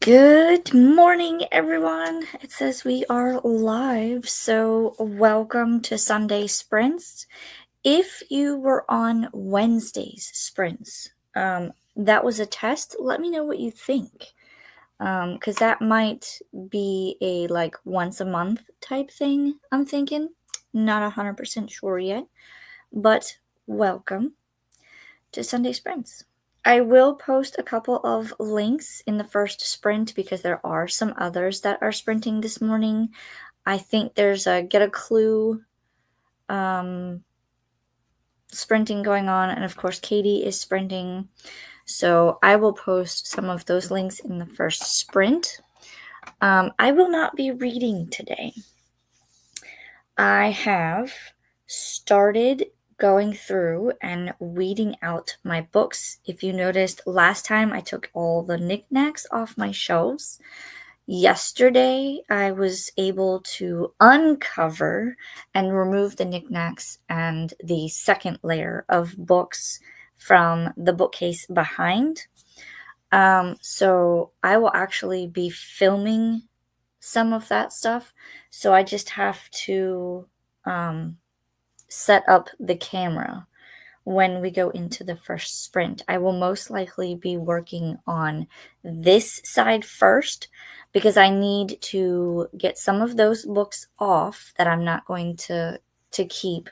Good morning, everyone. It says we are live, so welcome to Sunday Sprints. If you were on Wednesday's sprints, that was a test. Let me know what you think, because that might be a once a month type thing. I'm thinking, not 100% sure yet, but welcome to Sunday Sprints. I will post a couple of links in the first sprint because there are some others that are sprinting this morning. I think there's a Get a Clue sprinting going on, and of course Katie is sprinting. So I will post some of those links in the first sprint. I will not be reading today. I have started going through and weeding out my books. If you noticed, last time I took all the knickknacks off my shelves. Yesterday, I was able to uncover and remove the knickknacks and the second layer of books from the bookcase behind. So I will actually be filming some of that stuff. So I just have to set up the camera when we go into the first sprint. I will most likely be working on this side first because I need to get some of those books off that I'm not going to keep.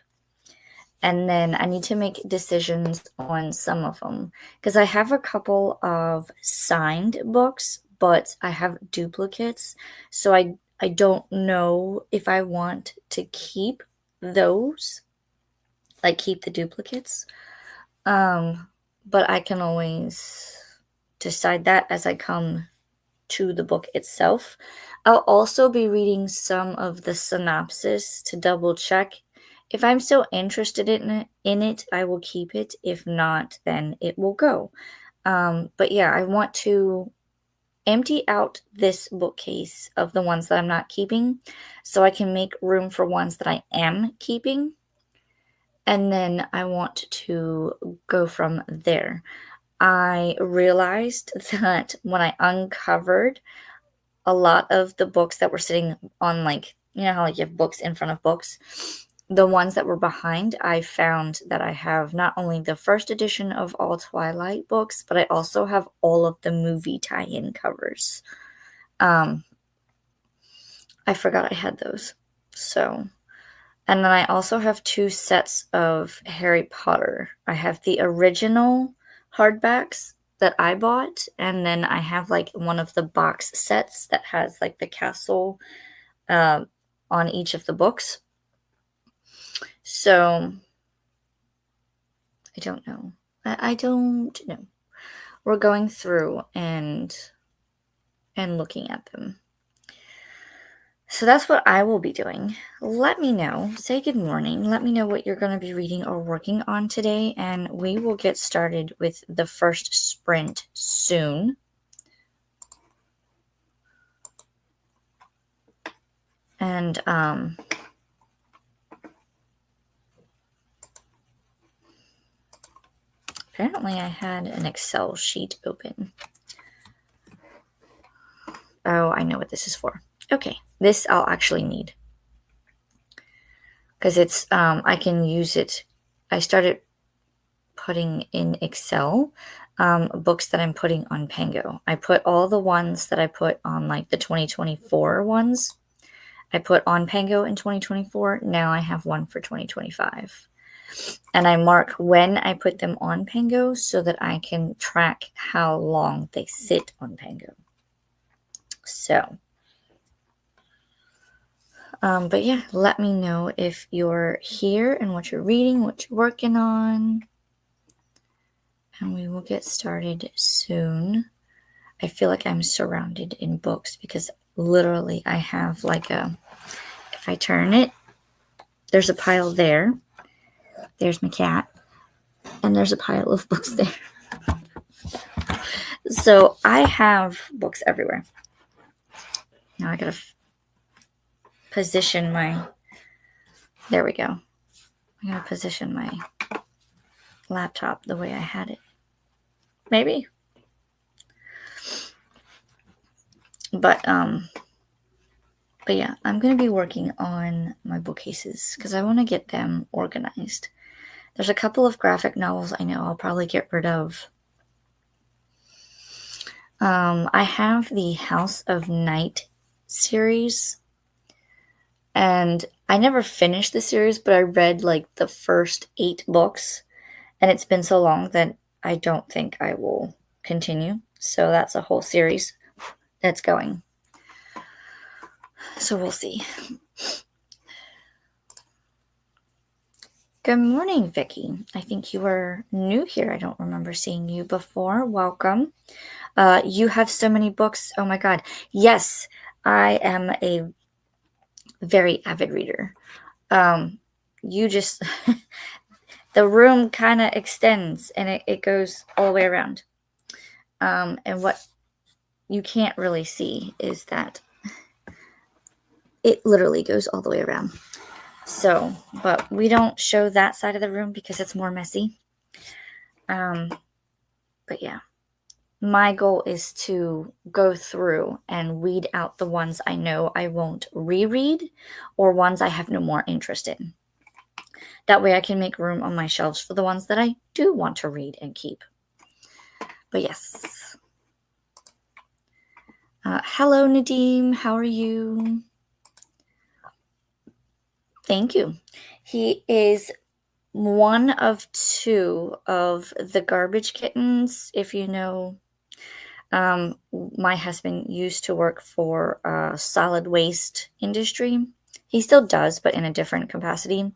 And then I need to make decisions on some of them because I have a couple of signed books, but I have duplicates. So I don't know if I want to keep those, like keep the duplicates. But I can always decide that as I come to the book itself. I'll also be reading some of the synopsis to double check. If I'm still interested in it, I will keep it. If not, then it will go. But yeah, I want to empty out this bookcase of the ones that I'm not keeping so I can make room for ones that I am keeping. And then I want to go from there. I realized that when I uncovered a lot of the books that were sitting on, you know how you have books in front of books, the ones that were behind, I found that I have not only the first edition of all Twilight books, but I also have all of the movie tie-in covers. I forgot I had those. So, and then I also have 2 sets of Harry Potter. I have the original hardbacks that I bought, and then I have one of the box sets that has the castle on each of the books. So I don't know. I don't know. We're going through and looking at them. So that's what I will be doing. Let me know. Say good morning. Let me know what you're going to be reading or working on today, and we will get started with the first sprint soon. And apparently I had an Excel sheet open. Oh, I know what this is for. Okay, this I'll actually need because it's I can use it. I started putting in Excel books that I'm putting on Pango. I put all the ones that I put on the 2024 ones I put on Pango in 2024. Now I have one for 2025. And I mark when I put them on Pango so that I can track how long they sit on Pango. So, but yeah, let me know if you're here and what you're reading, what you're working on. And we will get started soon. I feel like I'm surrounded in books because literally I have if I turn it, there's a pile there. There's my cat. And there's a pile of books there. So I have books everywhere. Now I gotta position there we go. I gotta position my laptop the way I had it. Maybe. But yeah, I'm going to be working on my bookcases because I want to get them organized. There's a couple of graphic novels I know I'll probably get rid of. I have the House of Night series, and I never finished the series, but I read like the first 8 books, and it's been so long that I don't think I will continue. So that's a whole series that's going. So we'll see. Good morning, Vicky. I think you are new here. I don't remember seeing you before. Welcome. You have so many books. Oh my God. Yes, I am a very avid reader. You just, the room kind of extends and it goes all the way around. And what you can't really see is that it literally goes all the way around. So, but we don't show that side of the room because it's more messy. But yeah, my goal is to go through and weed out the ones I know I won't reread or ones I have no more interest in. That way I can make room on my shelves for the ones that I do want to read and keep. But yes. Hello, Nadim. How are you? Thank you. He is one of 2 of the Garbage Kittens. If you know, my husband used to work for a solid waste industry. He still does, but in a different capacity.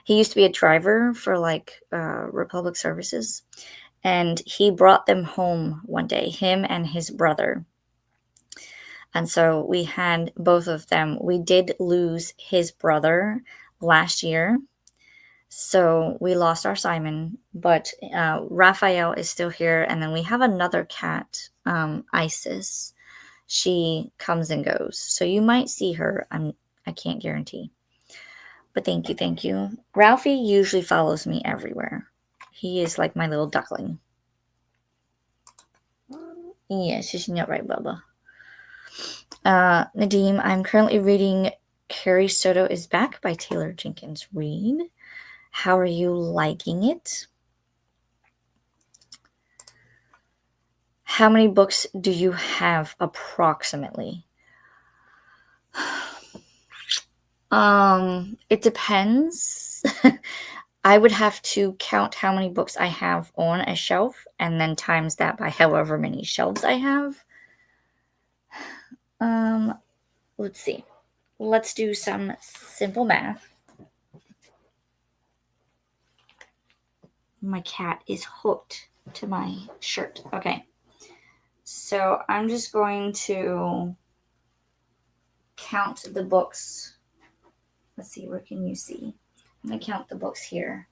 He used to be a driver for like Republic Services, and he brought them home one day, him and his brother. And so we had both of them. We did lose his brother last year. So we lost our Simon, but Raphael is still here. And then we have another cat, Isis. She comes and goes. So you might see her. I can't guarantee. But thank you, thank you. Ralphie usually follows me everywhere. He is like my little duckling. Yes, she's not right, Bubba. Nadim, I'm currently reading Carrie Soto is Back by Taylor Jenkins Reid. How are you liking it? How many books do you have approximately? It depends. I would have to count how many books I have on a shelf and then times that by however many shelves I have. Let's see. Let's do some simple math. My cat is hooked to my shirt. Okay. So I'm just going to count the books. Let's see, where can you see? I'm going to count the books here.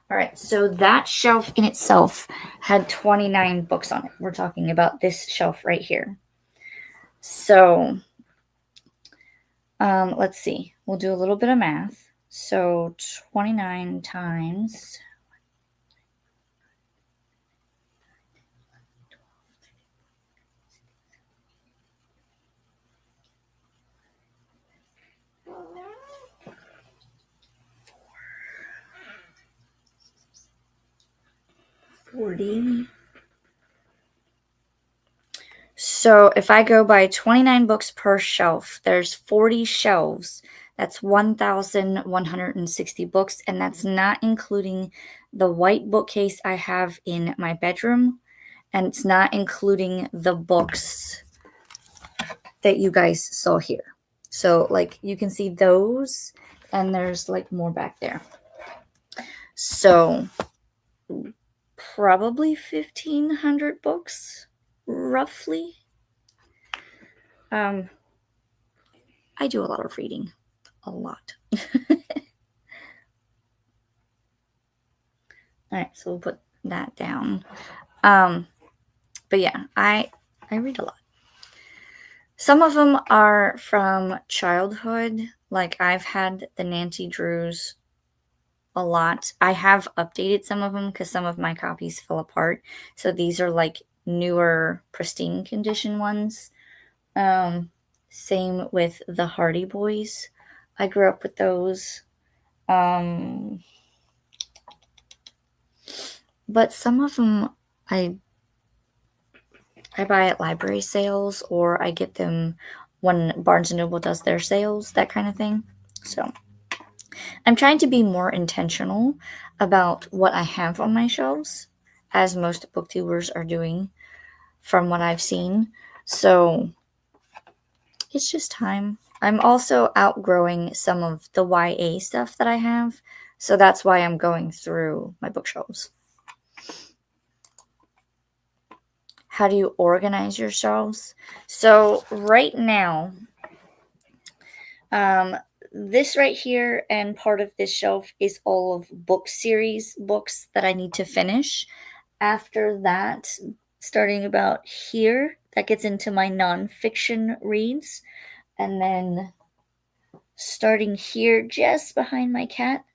All right, so that shelf in itself had 29 books on it. We're talking about this shelf right here. So let's see. We'll do a little bit of math. So 29 times 40. So if I go by 29 books per shelf, there's 40 shelves. That's 1,160 books, and that's not including the white bookcase I have in my bedroom, and it's not including the books that you guys saw here. So like you can see those, and there's like more back there. So probably 1,500 books, roughly. I do a lot of reading. A lot. All right, so we'll put that down. But yeah, I read a lot. Some of them are from childhood. Like I've had the Nancy Drews a lot. I have updated some of them because some of my copies fell apart. So these are like newer, pristine condition ones. Same with the Hardy Boys. I grew up with those. But some of them I buy at library sales, or I get them when Barnes and Noble does their sales, that kind of thing. So I'm trying to be more intentional about what I have on my shelves, as most booktubers are doing from what I've seen. So it's just time. I'm also outgrowing some of the YA stuff that I have. So that's why I'm going through my bookshelves. How do you organize your shelves? So right now, this right here and part of this shelf is all of book series books that I need to finish. After that, starting about here, that gets into my nonfiction reads. And then starting here, just behind my cat,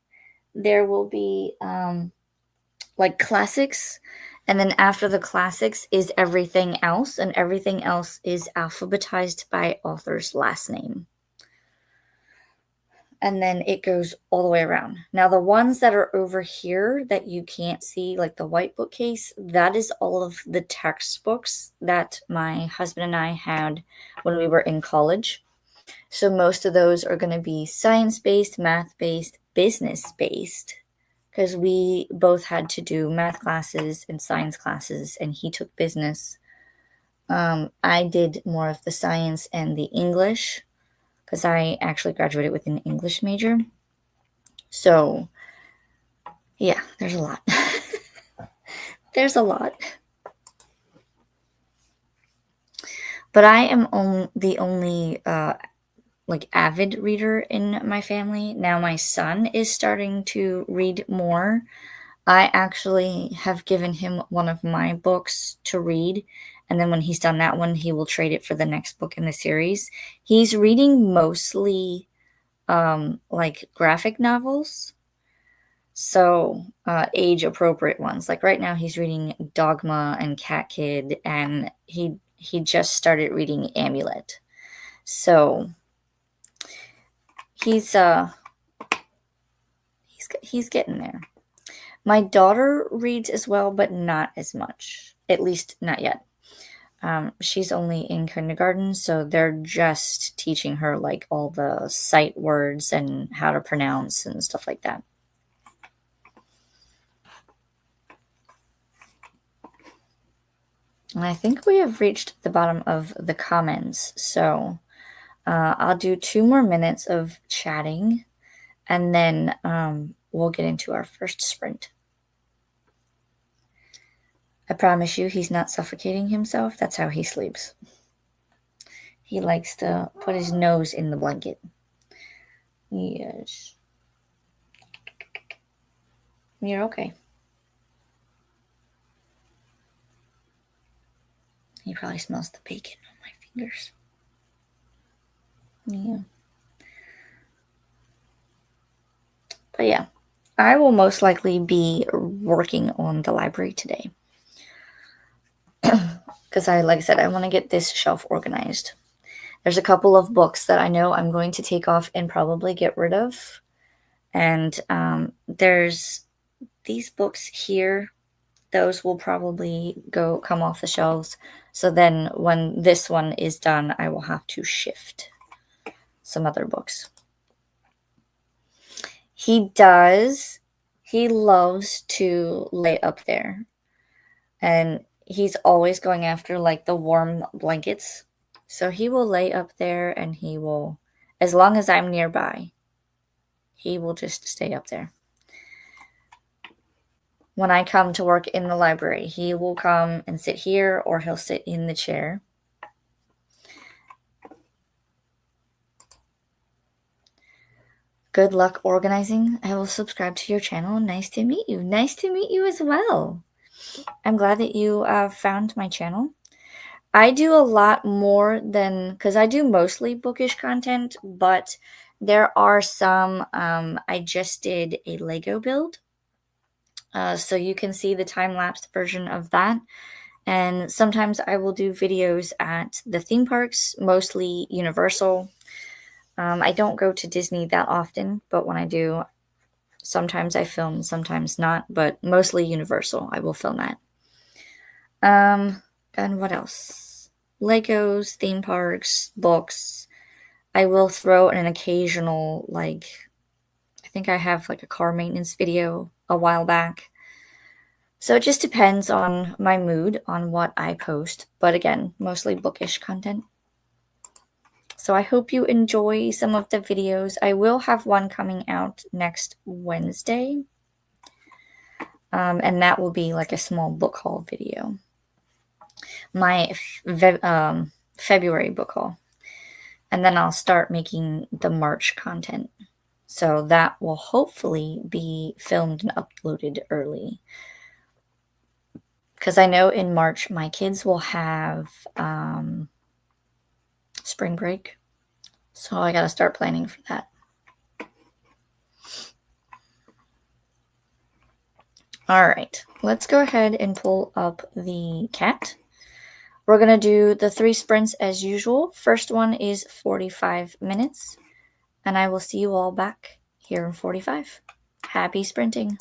there will be like classics. And then after the classics is everything else, and everything else is alphabetized by author's last name. And then it goes all the way around. Now, the ones that are over here that you can't see, like the white bookcase, that is all of the textbooks that my husband and I had when we were in college. So most of those are going to be science-based, math-based, business-based, because we both had to do math classes and science classes, and he took business. I did more of the science and the English, because I actually graduated with an English major. So, yeah, there's a lot. There's a lot. But I am the only like avid reader in my family. Now my son is starting to read more. I actually have given him one of my books to read, and then when he's done that one, he will trade it for the next book in the series. He's reading mostly like graphic novels, so age appropriate ones. Like right now, he's reading Dogma and Cat Kid, and he just started reading Amulet. So he's getting there. My daughter reads as well, but not as much. At least not yet. She's only in kindergarten, so they're just teaching her like all the sight words and how to pronounce and stuff like that. And I think we have reached the bottom of the comments, so I'll do 2 more minutes of chatting, and then we'll get into our first sprint. I promise you he's not suffocating himself. That's how he sleeps. He likes to put his nose in the blanket. Yes. You're okay. He probably smells the bacon on my fingers. Yeah. But yeah, I will most likely be working on the library today. Because like I said, I want to get this shelf organized. There's a couple of books that I know I'm going to take off and probably get rid of. And there's these books here. Those will probably come off the shelves. So then when this one is done, I will have to shift some other books. He does. He loves to lay up there. And he's always going after like the warm blankets. So he will lay up there, and he will, as long as I'm nearby, he will just stay up there. When I come to work in the library, he will come and sit here, or he'll sit in the chair. Good luck organizing. I will subscribe to your channel. Nice to meet you. Nice to meet you as well. I'm glad that you found my channel. I do a lot more than, because I do mostly bookish content, but There are some, I just did a Lego build. So you can see the time-lapse version of that. And sometimes I will do videos at the theme parks, mostly Universal. I don't go to Disney that often, but when I do, sometimes I film, sometimes not, but mostly Universal. I will film at. And what else? Legos, theme parks, books. I will throw in an occasional, like, I think I have like a car maintenance video a while back. So it just depends on my mood on what I post. But again, mostly bookish content. So I hope you enjoy some of the videos. I will have one coming out next Wednesday. And that will be like a small book haul video. My February book haul. And then I'll start making the March content. So that will hopefully be filmed and uploaded early. Because I know in March my kids will have spring break. So I got to start planning for that. All right, let's go ahead and pull up the cat. We're going to do the 3 sprints as usual. First one is 45 minutes, and I will see you all back here in 45. Happy sprinting.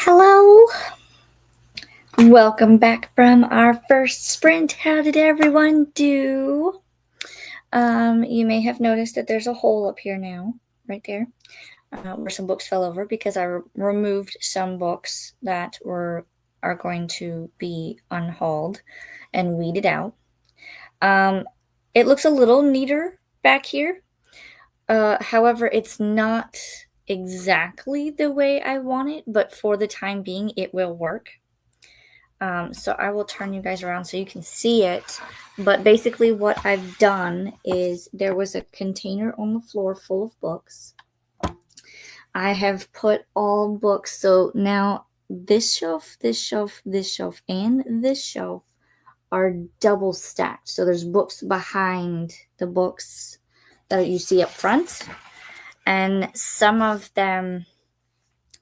Hello. Welcome back from our first sprint. How did everyone do? You may have noticed that there's a hole up here now, right there, where some books fell over because I removed some books that are going to be unhauled and weeded out. It looks a little neater back here. However, it's not exactly the way I want it, but for the time being, it will work. So I will turn you guys around so you can see it. But basically what I've done is there was a container on the floor full of books. I have put all books. So now this shelf, this shelf, this shelf, and this shelf are double stacked. So there's books behind the books that you see up front. And some of them,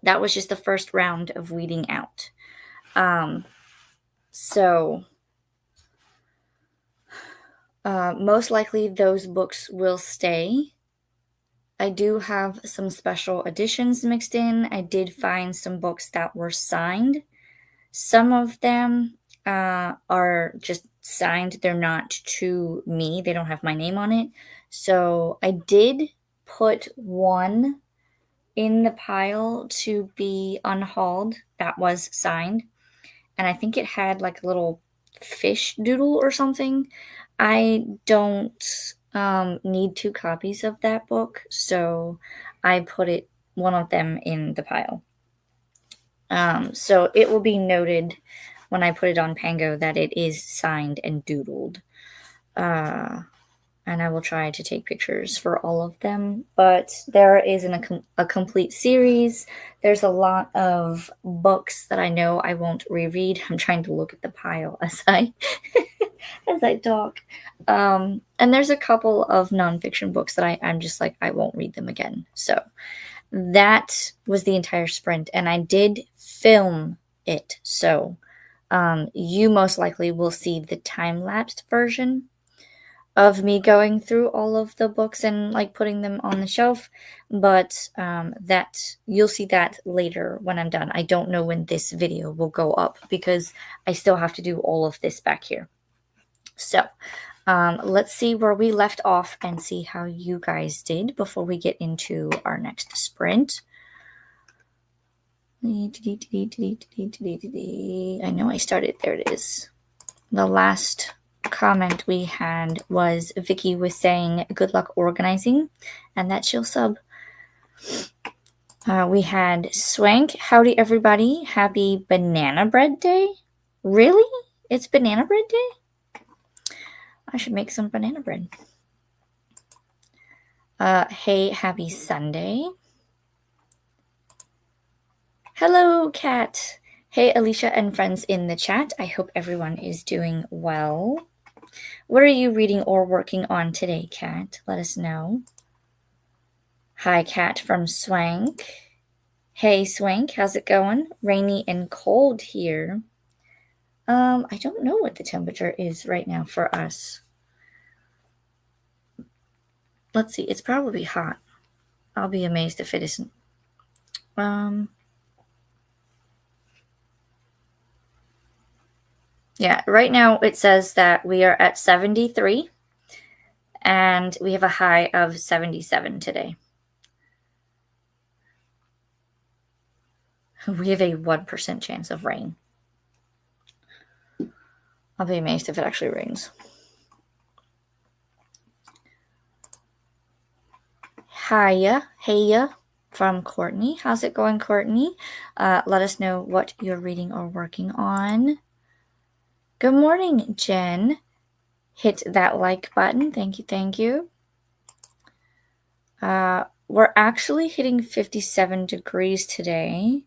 that was just the first round of weeding out. So most likely those books will stay. I do have some special editions mixed in. I did find some books that were signed. Some of them are just signed. They're not to me. They don't have my name on it. So I did put one in the pile to be unhauled that was signed. And I think it had like a little fish doodle or something. I don't need 2 copies of that book, so I put one of them in the pile. So it will be noted when I put it on Pango that it is signed and doodled. And I will try to take pictures for all of them. But there isn't a complete series. There's a lot of books that I know I won't reread. I'm trying to look at the pile as I as I talk. And there's a couple of nonfiction books that I'm just like, I won't read them again. So that was the entire sprint. And I did film it. So you most likely will see the time-lapsed version of me going through all of the books and like putting them on the shelf, but that you'll see that later when I'm done. I don't know when this video will go up because I still have to do all of this back here. So let's see where we left off and see how you guys did before we get into our next sprint. I know I started. There it is. The last comment we had was Vicky was saying good luck organizing and that she'll sub. We had Swank. Howdy everybody. Happy Banana Bread Day. Really? It's Banana Bread Day? I should make some banana bread. Hey, happy Sunday. Hello, Kat. Hey, Alicia and friends in the chat. I hope everyone is doing well. What are you reading or working on today, Kat? Let us know. Hi, Kat from Swank. Hey, Swank, how's it going? Rainy and cold here. I don't know what the temperature is right now for us. Let's see, it's probably hot. I'll be amazed if it isn't. Yeah, right now it says that we are at 73 and we have a high of 77 today. We have a 1% chance of rain. I'll be amazed if it actually rains. Hiya, heya from Courtney. How's it going, Courtney? Let us know what you're reading or working on. Good morning, Jen. Hit that like button. Thank you, thank you. We're actually hitting 57 degrees today.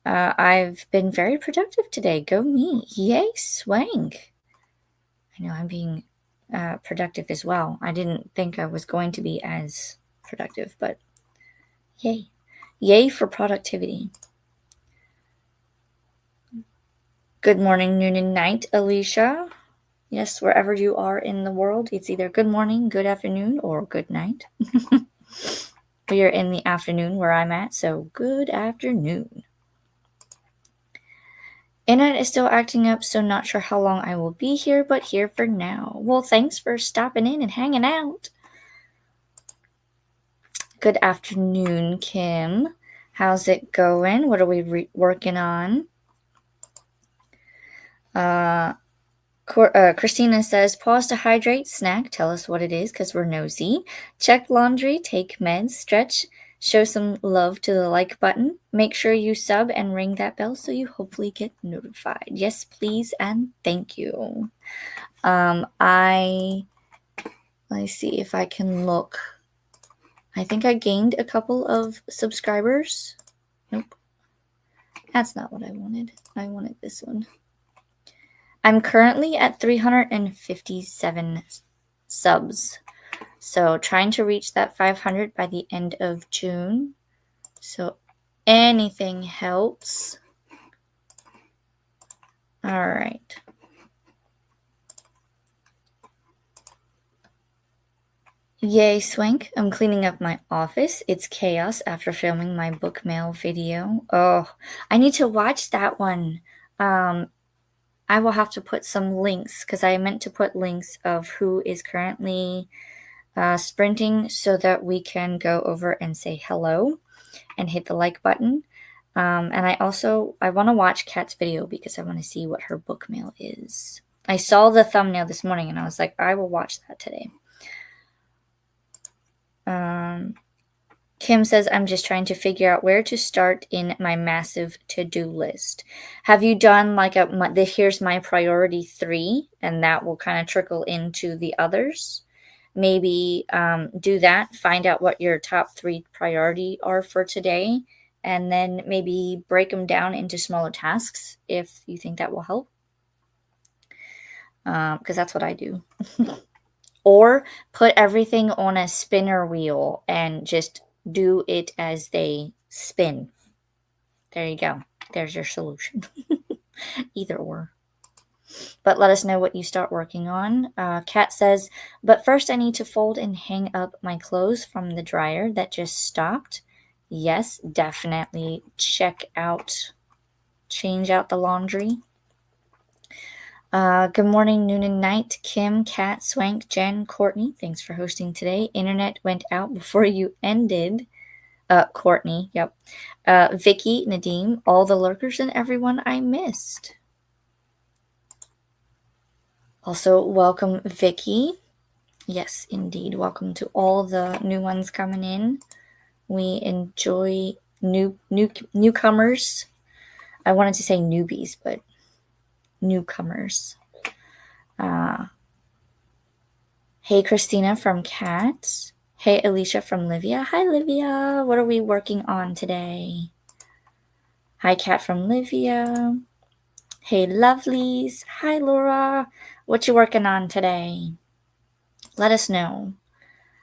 I've been very productive today. Go me. Yay, Swank. I know I'm being productive as well. I didn't think I was going to be as productive, but yay. Yay for productivity. Good morning, noon, and night, Alicia. Yes, wherever you are in the world, it's either good morning, good afternoon, or good night. We are in the afternoon where I'm at, so good afternoon. Internet is still acting up, so not sure how long I will be here, but here for now. Well, thanks for stopping in and hanging out. Good afternoon, Kim. How's it going? What are we working on? Christina says, pause to hydrate, snack, tell us what it is because we're nosy. Check laundry, take meds, stretch, show some love to the like button. Make sure you sub and ring that bell so you hopefully get notified. Yes, please, and thank you. Let's see if I can look. I think I gained a couple of subscribers. Nope. That's not what I wanted. I wanted this one. I'm currently at 357 subs. So trying to reach that 500 by the end of June. So anything helps. All right. Yay, Swank. I'm cleaning up my office. It's chaos after filming my book mail video. Oh, I need to watch that one. I will have to put some links because I meant to put links of who is currently sprinting so that we can go over and say hello and hit the like button. And I want to watch Kat's video because I want to see what her book mail is. I saw the thumbnail this morning and I was like, I will watch that today. Kim says, I'm just trying to figure out where to start in my massive to-do list. Have you done like here's my priority 3, and that will kind of trickle into the others? Maybe do that, find out what your top 3 priority are for today, and then maybe break them down into smaller tasks if you think that will help. Because that's what I do. Or put everything on a spinner wheel and just do it as they spin. There you go. There's your solution. Either or. But let us know what you start working on. Kat says, but first I need to fold and hang up my clothes from the dryer that just stopped. Yes, definitely change out the laundry. Good morning, noon and night. Kim, Kat, Swank, Jen, Courtney. Thanks for hosting today. Internet went out before you ended. Courtney, yep. Vicky, Nadim, all the lurkers, and everyone I missed. Also, welcome, Vicky. Yes, indeed. Welcome to all the new ones coming in. We enjoy newcomers. I wanted to say newbies, but newcomers. Hey, Christina from Kat. Hey, Alicia from Livia. Hi, Livia. What are we working on today? Hi, Kat from Livia. Hey, lovelies. Hi, Laura. What you working on today? Let us know.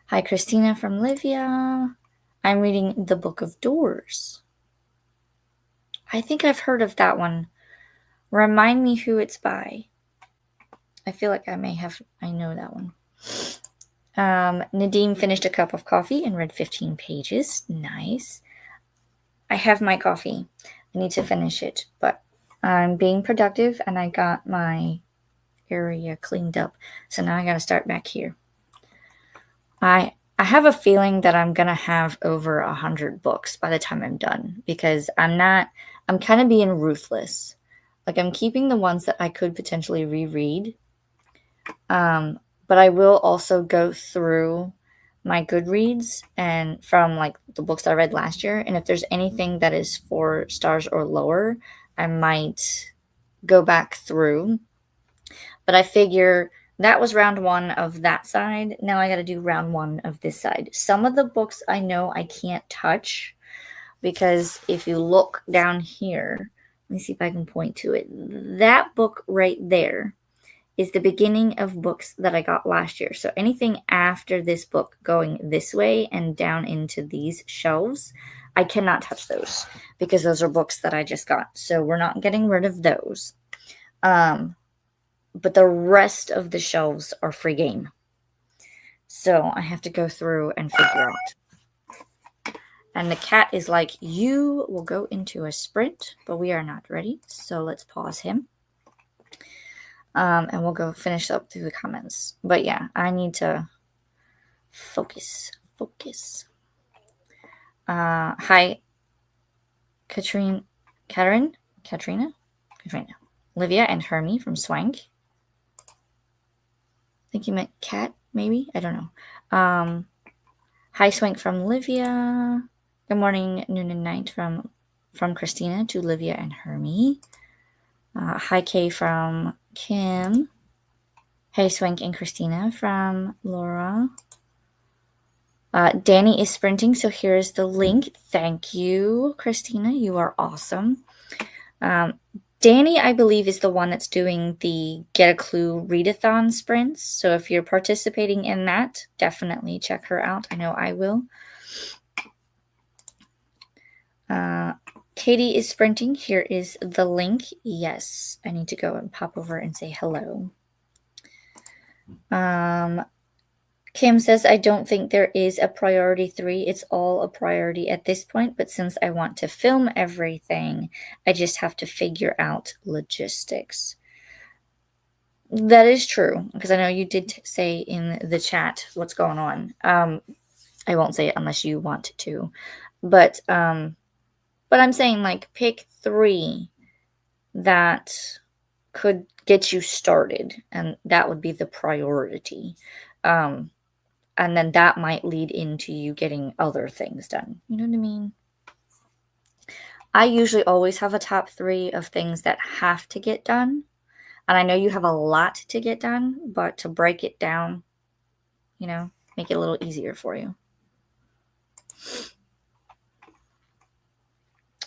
Hi, Christina from Livia. I'm reading The Book of Doors. I think I've heard of that one. Remind me who it's by. I feel like I know that one. Nadim finished a cup of coffee and read 15 pages. Nice. I have my coffee. I need to finish it, but I'm being productive and I got my area cleaned up. So now I got to start back here. I have a feeling that I'm going to have over 100 books by the time I'm done because I'm kind of being ruthless. Like I'm keeping the ones that I could potentially reread. But I will also go through my Goodreads and from like the books that I read last year. And if there's anything that is 4 stars or lower, I might go back through. But I figure that was round 1 of that side. Now I got to do round 1 of this side. Some of the books I know I can't touch because if you look down here, let me see if I can point to it. That book right there is the beginning of books that I got last year. So anything after this book going this way and down into these shelves, I cannot touch those because those are books that I just got. So we're not getting rid of those. But the rest of the shelves are free game. So I have to go through and figure out. And the cat is like, you will go into a sprint, but we are not ready. So let's pause him. And we'll go finish up through the comments. But yeah, I need to focus. Hi, Katrina, Livia and Hermie from Swank. I think you meant cat, maybe? I don't know. Hi, Swank from Livia. Good morning, noon and night from Christina to Livia and Hermie. Hi, Kay from Kim. Hey, Swank and Christina from Laura. Danny is sprinting, so here's the link. Thank you, Christina. You are awesome. Danny, I believe, is the one that's doing the Get a Clue readathon sprints. So if you're participating in that, definitely check her out. I know I will. Katie is sprinting. Here is the link. Yes, I need to go and pop over and say hello. Kim says, I don't think there is a priority 3. It's all a priority at this point, but since I want to film everything, I just have to figure out logistics. That is true, because I know you did say in the chat what's going on. I won't say it unless you want to, but I'm saying, like, pick 3 that could get you started, and that would be the priority. And then that might lead into you getting other things done. You know what I mean? I usually always have a top 3 of things that have to get done. And I know you have a lot to get done, but to break it down, you know, make it a little easier for you.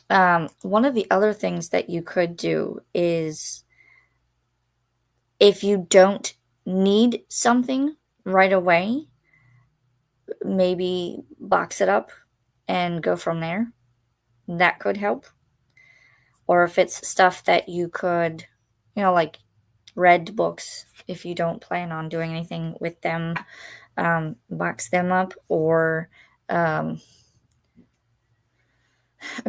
One of the other things that you could do is, if you don't need something right away, maybe box it up and go from there. That could help. Or if it's stuff that you could, you know, like read books, if you don't plan on doing anything with them, box them up. Or I'm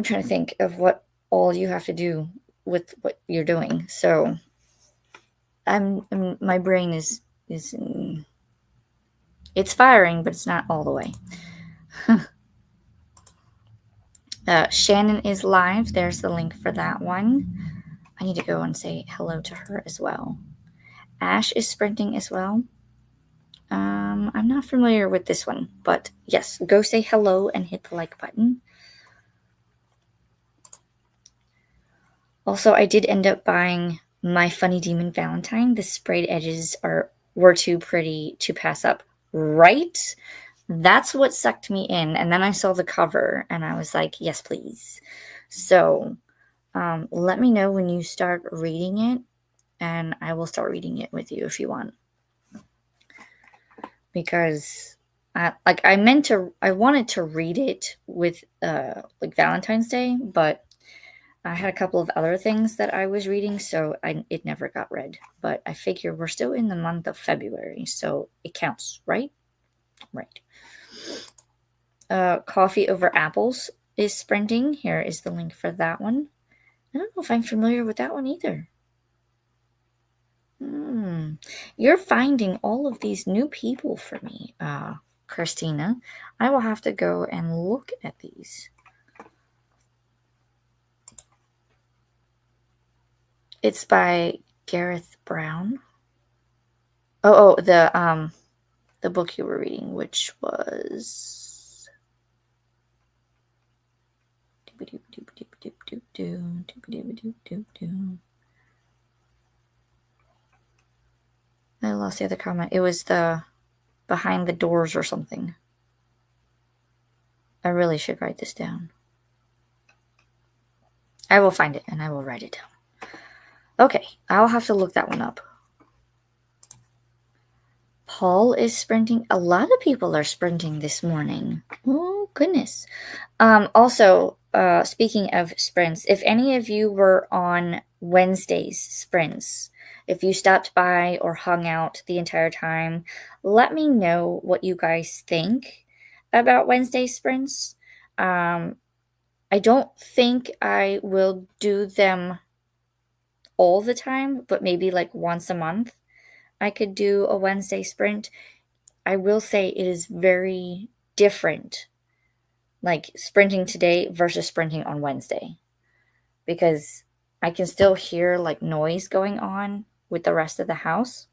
trying to think of what all you have to do with what you're doing. So my brain is it's firing, but it's not all the way. Shannon is live. There's the link for that one. I need to go and say hello to her as well. Ash is sprinting as well. I'm not familiar with this one, but yes, go say hello and hit the like button. Also, I did end up buying My Funny Demon Valentine. The sprayed edges were too pretty to pass up, right? That's what sucked me in. And then I saw the cover and I was like, yes, please. So let me know when you start reading it, and I will start reading it with you if you want. Because I wanted to read it with like Valentine's Day, but I had a couple of other things that I was reading, so it never got read. But I figure we're still in the month of February, so it counts, right? Right. Coffee Over Apples is sprinting. Here is the link for that one. I don't know if I'm familiar with that one either. You're finding all of these new people for me, Christina. I will have to go and look at these. It's by Gareth Brown. Oh, the book you were reading, which was I lost the other comment. It was the Behind the Doors or something. I really should write this down. I will find it and I will write it down. Okay, I'll have to look that one up. Paul is sprinting. A lot of people are sprinting this morning. Oh, goodness. Also, speaking of sprints, if any of you were on Wednesday's sprints, if you stopped by or hung out the entire time, let me know what you guys think about Wednesday sprints. I don't think I will do them all the time, but maybe like once a month I could do a Wednesday sprint. I will say it is very different, like sprinting today versus sprinting on Wednesday, because I can still hear like noise going on with the rest of the house.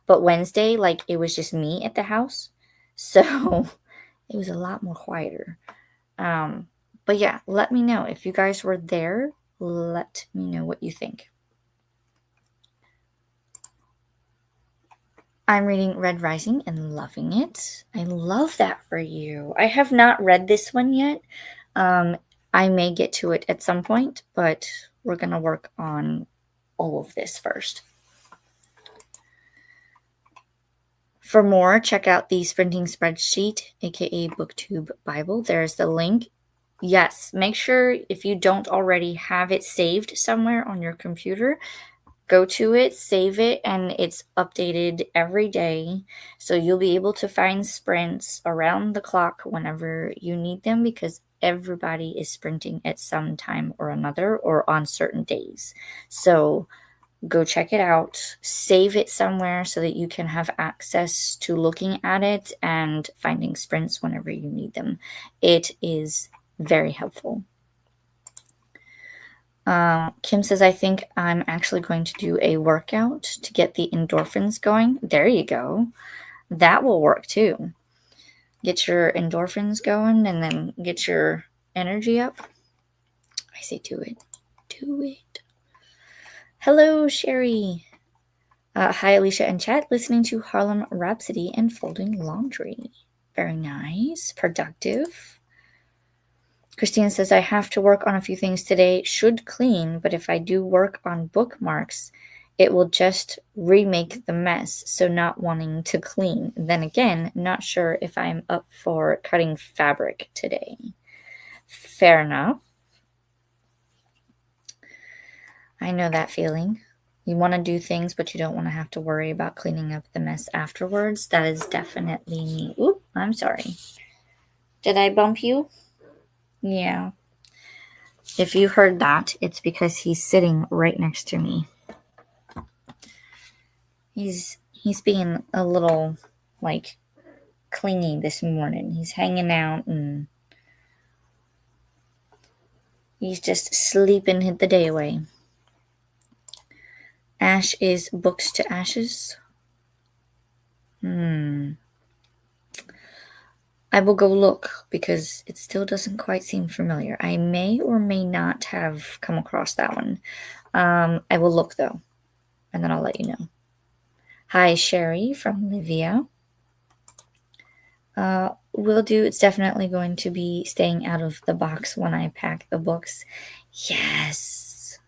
But Wednesday, like it was just me at the house. So it was a lot more quieter. Um, but yeah, let me know if you guys were there. Let me know what you think. I'm reading Red Rising and loving it. I love that for you. I have not read this one yet. I may get to it at some point, but we're going to work on all of this first. For more, check out the Sprinting Spreadsheet, aka BookTube Bible. There's the link. Yes, make sure if you don't already have it saved somewhere on your computer, go to it, save it, and it's updated every day. So you'll be able to find sprints around the clock whenever you need them, because everybody is sprinting at some time or another or on certain days. So go check it out, save it somewhere so that you can have access to looking at it and finding sprints whenever you need them. It is very helpful. Kim says, I think I'm actually going to do a workout to get the endorphins going. There you go. That will work too. Get your endorphins going and then get your energy up. I say do it. Do it. Hello, Sherry. Hi, Alicia and chat. Listening to Harlem Rhapsody and folding laundry. Very nice. Productive. Christina says, I have to work on a few things today. Should clean, but if I do work on bookmarks, it will just remake the mess, so not wanting to clean. Then again, not sure if I'm up for cutting fabric today. Fair enough. I know that feeling. You want to do things, but you don't want to have to worry about cleaning up the mess afterwards. That is definitely me. Oop, I'm sorry. Did I bump you? Yeah. If you heard that, it's because he's sitting right next to me. He's being a little, like, clingy this morning. He's hanging out and he's just sleeping the day away. Ash is Books to Ashes. I will go look because it still doesn't quite seem familiar. I may or may not have come across that one. I will look though, and then I'll let you know. Hi, Sherry from Livia. Will do. It's definitely going to be staying out of the box when I pack the books. Yes.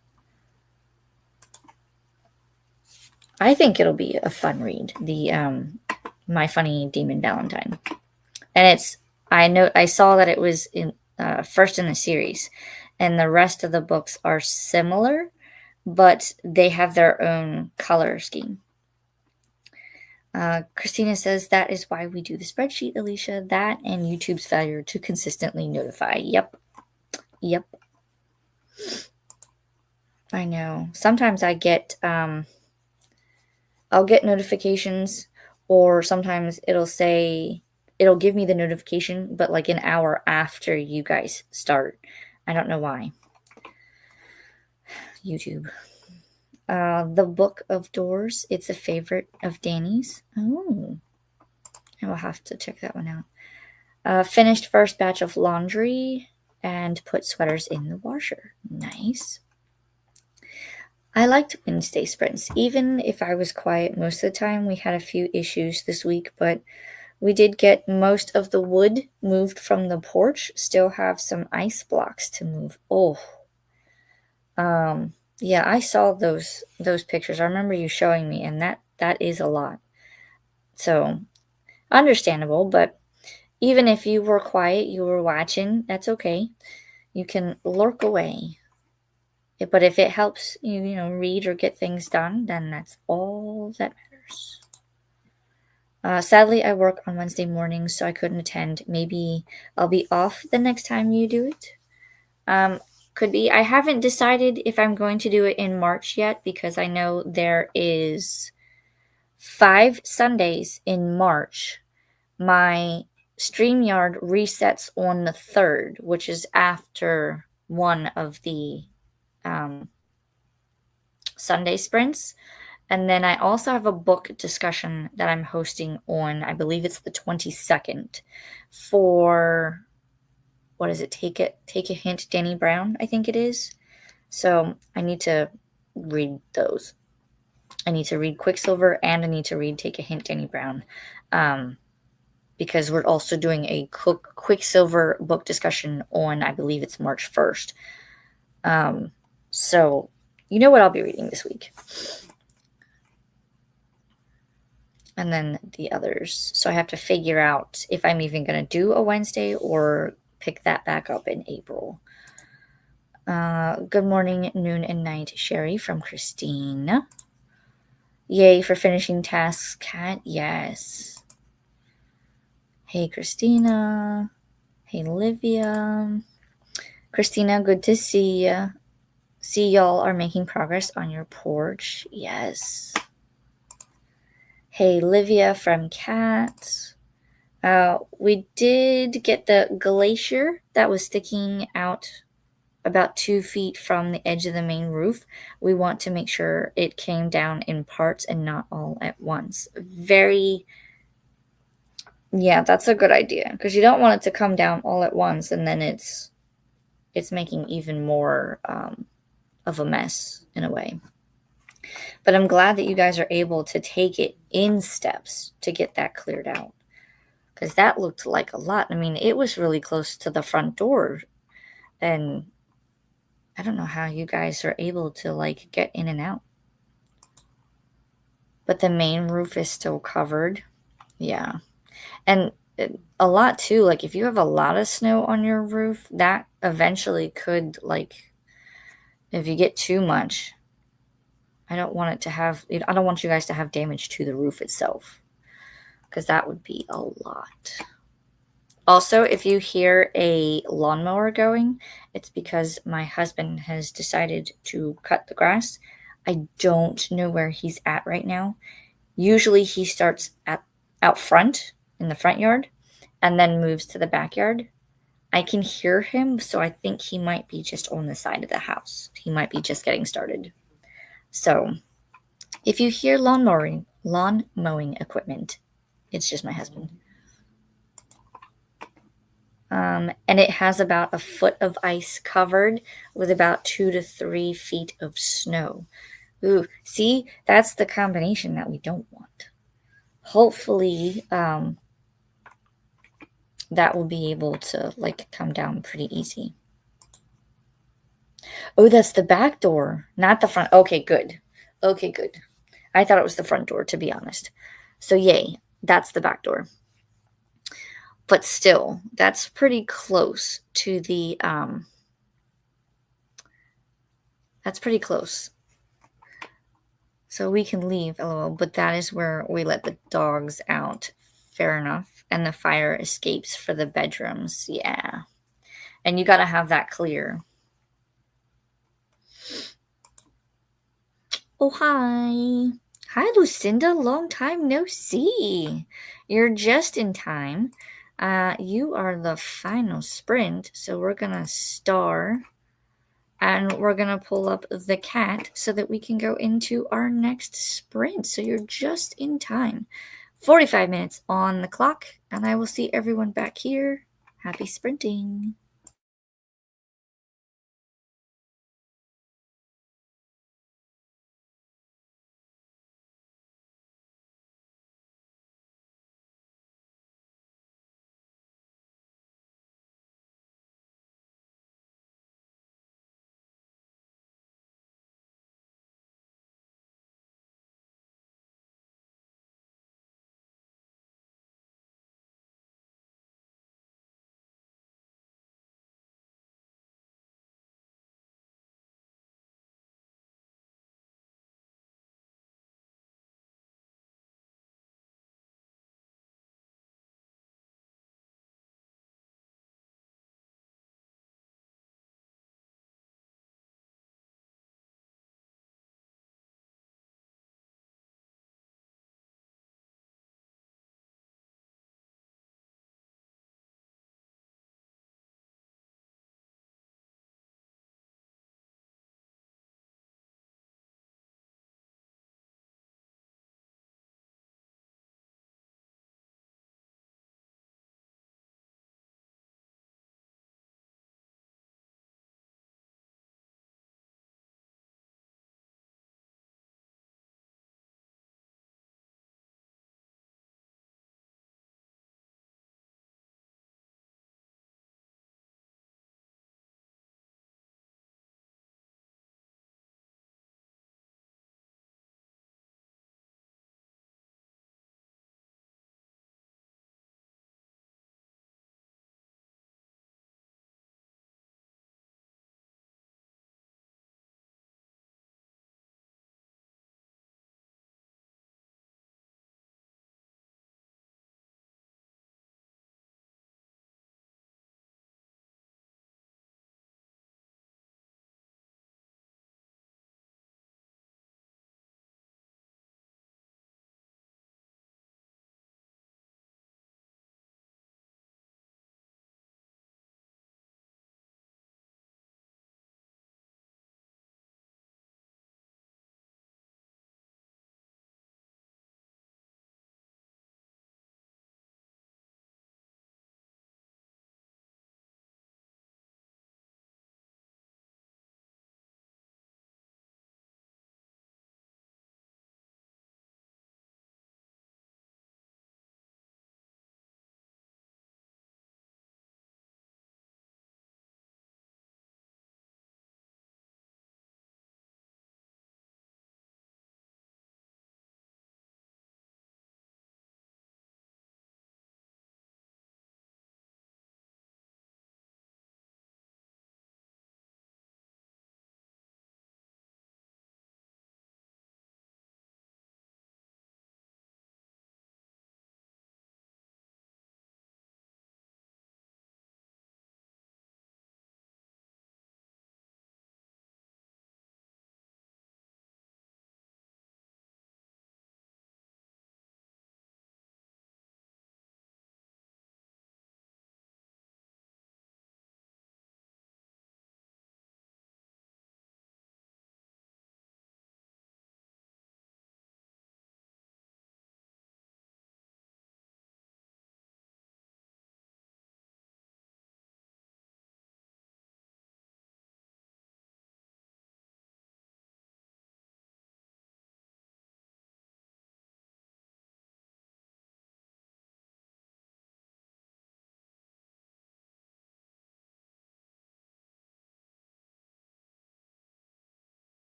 I think it'll be a fun read. The My Funny Demon Valentine. And I saw that it was in first in the series, and the rest of the books are similar, but they have their own color scheme. Christina says, that is why we do the spreadsheet, Alicia. That and YouTube's failure to consistently notify. Yep. I know. Sometimes I get, I'll get notifications, or sometimes it'll give me the notification, but like an hour after you guys start. I don't know why. YouTube. The Book of Doors. It's a favorite of Danny's. Oh, I will have to check that one out. Finished first batch of laundry and put sweaters in the washer. Nice. I liked Wednesday sprints. Even if I was quiet most of the time, we had a few issues this week, but we did get most of the wood moved from the porch. Still have some ice blocks to move. Oh. Yeah, I saw those pictures. I remember you showing me, and that is a lot. So, understandable, but even if you were quiet, you were watching, that's okay. You can lurk away. But if it helps you, read or get things done, then that's all that matters. Sadly, I work on Wednesday mornings, so I couldn't attend. Maybe I'll be off the next time you do it. Could be. I haven't decided if I'm going to do it in March yet because I know there is 5 Sundays in March. My StreamYard resets on the 3rd, which is after one of the Sunday sprints. And then I also have a book discussion that I'm hosting on, I believe it's the 22nd, for what is it? Take a hint, Danny Brown, I think it is. So I need to read those. I need to read Quicksilver and I need to read Take a Hint, Danny Brown. Because we're also doing a Quicksilver book discussion on, I believe it's March 1st. So you know what I'll be reading this week. And then the others. So I have to figure out if I'm even going to do a Wednesday or pick that back up in April. Good morning, noon, and night, Sherry from Christine. Yay for finishing tasks, Kat. Yes. Hey, Christina. Hey, Olivia. Christina, good to see ya. See y'all are making progress on your porch. Yes. Hey, Livia from Kat. We did get the glacier that was sticking out about 2 feet from the edge of the main roof. We want to make sure it came down in parts and not all at once. Yeah, that's a good idea because you don't want it to come down all at once and then it's making even more of a mess in a way. But I'm glad that you guys are able to take it in steps to get that cleared out because that looked like a lot. I mean, it was really close to the front door, and I don't know how you guys are able to like get in and out. But the main roof is still covered. Yeah. And a lot too, like if you have a lot of snow on your roof, that eventually could, like, if you get too much, I don't want you guys to have damage to the roof itself because that would be a lot. Also, if you hear a lawnmower going, it's because my husband has decided to cut the grass. I don't know where he's at right now. Usually he starts out front in the front yard and then moves to the backyard. I can hear him, so I think he might be just on the side of the house. He might be just getting started. So, if you hear lawn mowing equipment, it's just my husband. And it has about a foot of ice covered with about 2 to 3 feet of snow. Ooh, see, that's the combination that we don't want. Hopefully, that will be able to like come down pretty easy. Oh, that's the back door, not the front. Okay, good. Okay, good. I thought it was the front door, to be honest. So yay, that's the back door. But still, that's pretty close to the that's pretty close. So we can leave, lol, but that is where we let the dogs out. Fair enough. And the fire escapes for the bedrooms. Yeah. And you got to have that clear. Oh, hi. Hi, Lucinda. Long time no see. You're just in time. You are the final sprint, so we're going to star and we're going to pull up the cat so that we can go into our next sprint. So you're just in time. 45 minutes on the clock, and I will see everyone back here. Happy sprinting.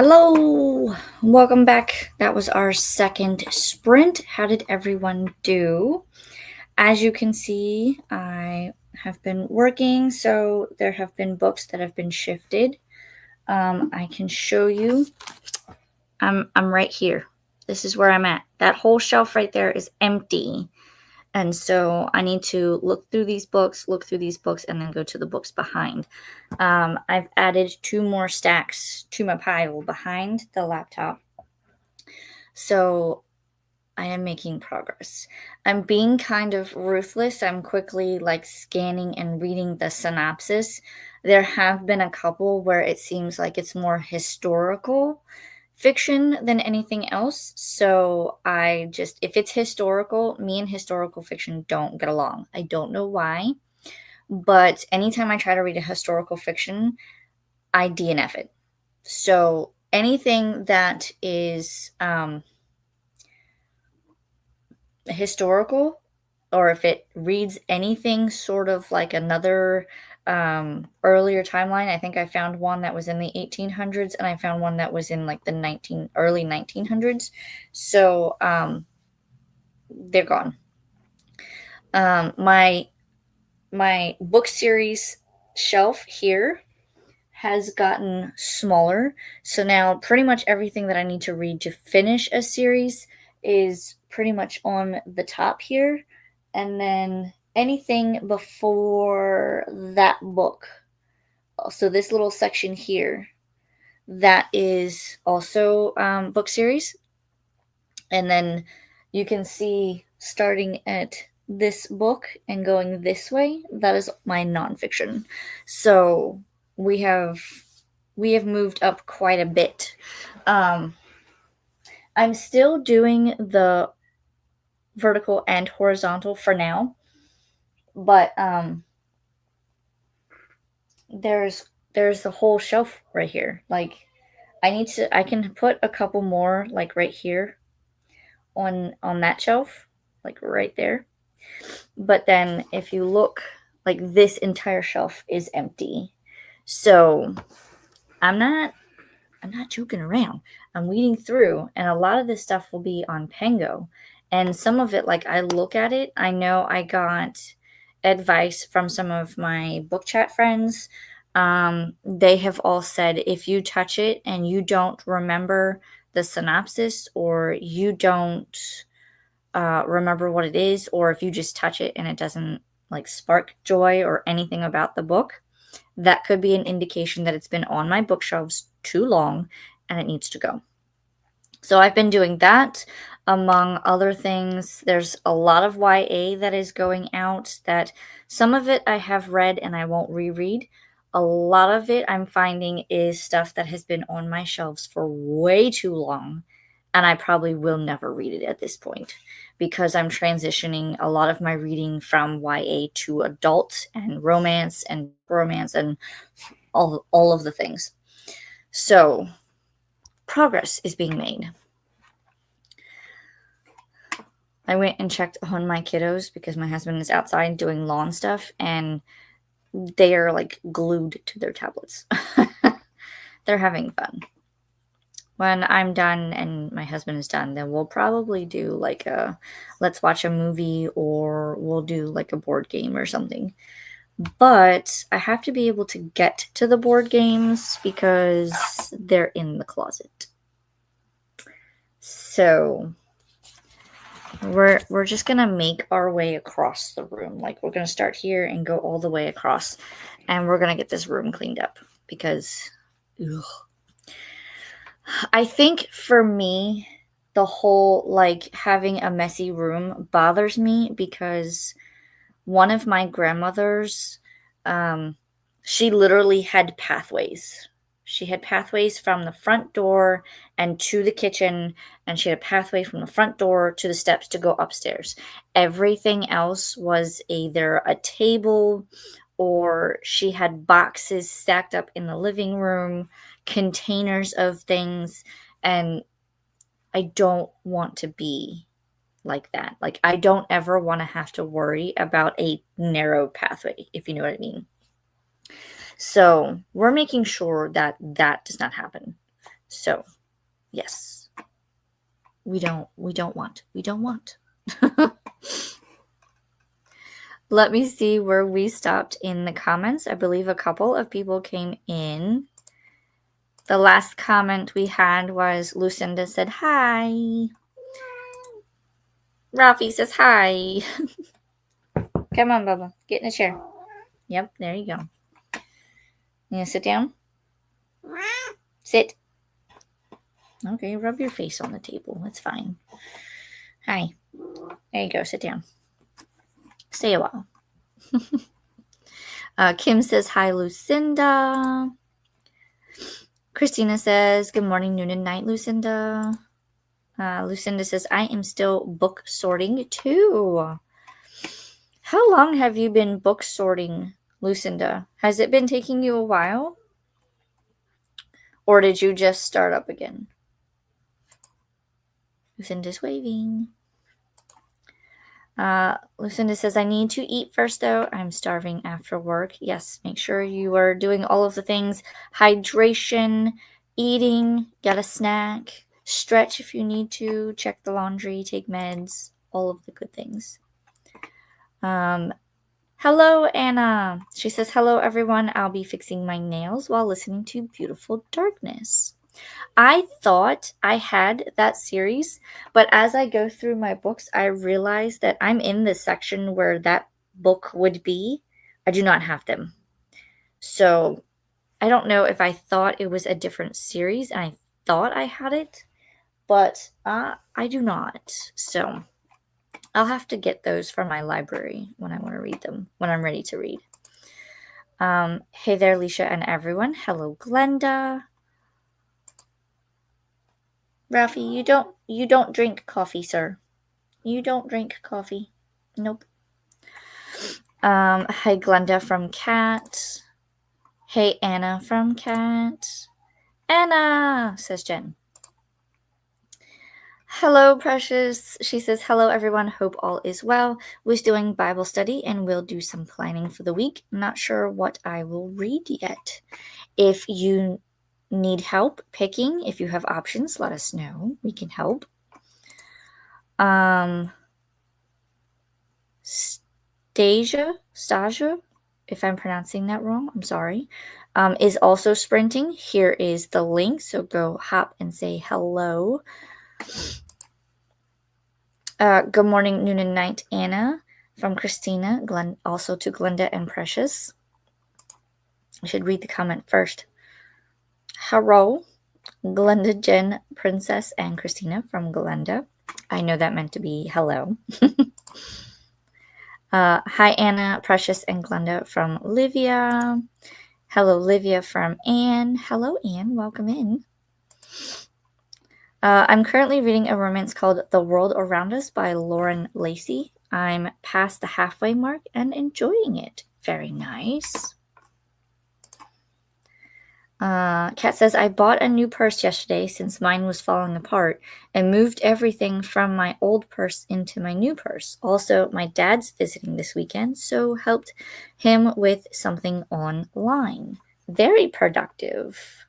Hello, welcome back. That was our second sprint. How did everyone do? As you can see, I have been working, so there have been books that have been shifted. I can show you. I'm right here. This is where I'm at. That whole shelf right there is empty. And so I need to look through these books, and then go to the books behind. I've added 2 more stacks to my pile behind the laptop. So I am making progress. I'm being kind of ruthless. I'm quickly scanning and reading the synopsis. There have been a couple where it seems like it's more historical fiction than anything else. So if it's historical, me and historical fiction don't get along. I don't know why, but anytime I try to read a historical fiction, I DNF it. So anything that is historical, or if it reads anything sort of like another earlier timeline. I think I found one that was in the 1800s, and I found one that was in the early 1900s. So they're gone. My book series shelf here has gotten smaller. So now pretty much everything that I need to read to finish a series is pretty much on the top here. And then anything before that book, so this little section here, that is also book series. And then you can see starting at this book and going this way, that is my nonfiction. So we have moved up quite a bit. I'm still doing the vertical and horizontal for now, but there's the whole shelf right here. I can put a couple more right here on that shelf, right there. But then if you look, this entire shelf is empty. So I'm not joking around. I'm weeding through, and a lot of this stuff will be on Pengo. And some of it, I look at it, I know I got advice from some of my book chat friends. They have all said if you touch it and you don't remember the synopsis, or you don't remember what it is, or if you just touch it and it doesn't spark joy or anything about the book, that could be an indication that it's been on my bookshelves too long and it needs to go. So I've been doing that. Among other things, there's a lot of YA that is going out, that some of it I have read and I won't reread. A lot of it I'm finding is stuff that has been on my shelves for way too long, and I probably will never read it at this point, because I'm transitioning a lot of my reading from YA to adult and romance and all of the things. So progress is being made. I went and checked on my kiddos because my husband is outside doing lawn stuff, and they are glued to their tablets. They're having fun. When I'm done and my husband is done, then we'll probably do let's watch a movie, or we'll do a board game or something. But I have to be able to get to the board games because they're in the closet. So we're just gonna make our way across the room. We're gonna start here and go all the way across, and we're gonna get this room cleaned up because I think for me, the whole having a messy room bothers me, because one of my grandmothers, she literally had pathways. She had pathways from the front door and to the kitchen, and she had a pathway from the front door to the steps to go upstairs. Everything else was either a table, or she had boxes stacked up in the living room, containers of things, and I don't want to be like that. I don't ever want to have to worry about a narrow pathway, if you know what I mean. So we're making sure that that does not happen. So, yes. We don't want. Let me see where we stopped in the comments. I believe a couple of people came in. The last comment we had was Lucinda said hi. Ralphie says hi. Come on, Bubba. Get in a chair. Yep, there you go. You gonna sit down? Sit. Okay, rub your face on the table. That's fine. Hi. There you go. Sit down. Stay a while. Kim says hi, Lucinda. Christina says good morning, noon, and night, Lucinda. Lucinda says I am still book sorting too. How long have you been book sorting, Lucinda? Has it been taking you a while? Or did you just start up again? Lucinda's waving. Lucinda says, I need to eat first, though. I'm starving after work. Yes, make sure you are doing all of the things. Hydration, eating, get a snack, stretch if you need to, check the laundry, take meds, all of the good things. Hello, Anna. She says, hello, everyone. I'll be fixing my nails while listening to Beautiful Darkness. I thought I had that series, but as I go through my books, I realize that I'm in the section where that book would be. I do not have them. So I don't know if I thought it was a different series and I thought I had it, but I do not. So I'll have to get those from my library when I want to read them, when I'm ready to read. Hey there, Leisha and everyone. Hello, Glenda. Ralphie, you don't drink coffee, sir. You don't drink coffee. Nope. Hey Glenda from Cat. Hey Anna from Cat. Anna, says Jen. Hello, Precious. She says, hello, everyone. Hope all is well. Was doing Bible study and will do some planning for the week. Not sure what I will read yet. If you need help picking, if you have options, let us know. We can help. Stasia, if I'm pronouncing that wrong, I'm sorry, is also sprinting. Here is the link, so go hop and say hello. Good morning, noon, and night, Anna, from Christina, also to Glenda and Precious. I should read the comment first. Hello, Glenda, Jen, Princess, and Christina from Glenda. I know that meant to be hello. Hi, Anna, Precious, and Glenda from Livia. Hello, Livia from Anne. Hello, Anne. Welcome in. I'm currently reading a romance called The World Around Us by Lauren Lacey. I'm past the halfway mark and enjoying it. Very nice. Kat says, I bought a new purse yesterday since mine was falling apart and moved everything from my old purse into my new purse. Also, my dad's visiting this weekend, so helped him with something online. Very productive.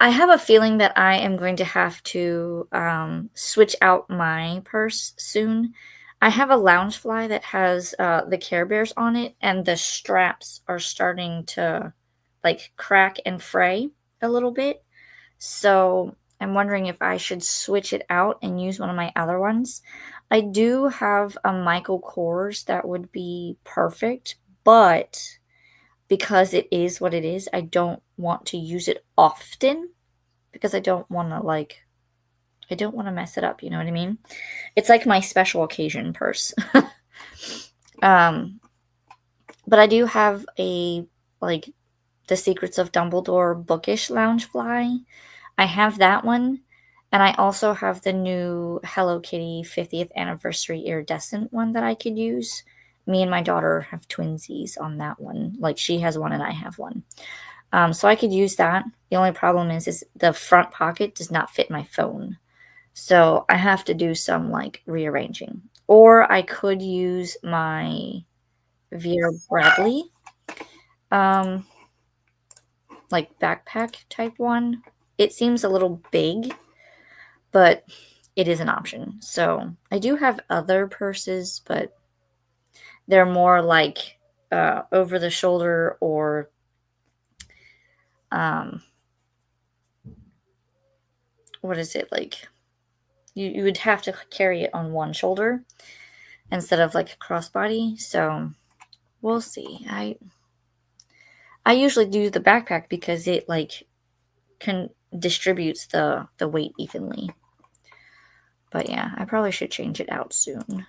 I have a feeling that I am going to have to switch out my purse soon. I have a Loungefly that has the Care Bears on it, and the straps are starting to like crack and fray a little bit. So I'm wondering if I should switch it out and use one of my other ones. I do have a Michael Kors that would be perfect, but because it is what it is, I don't want to use it often because I don't want to mess it up, you know what I mean? It's like my special occasion purse. But I do have a The Secrets of Dumbledore bookish Loungefly. I have that one, and I also have the new Hello Kitty 50th anniversary iridescent one that I could use. Me and my daughter have twinsies on that one. Like, she has one and I have one. So I could use that. The only problem is the front pocket does not fit my phone. So I have to do some rearranging. Or I could use my Vera Bradley backpack type one. it seems a little big, but it is an option. So I do have other purses, but they're more like over the shoulder or um, what is it like? You would have to carry it on one shoulder instead of like a crossbody. So we'll see. I usually do the backpack because it like can distributes the weight evenly. But yeah, I probably should change it out soon.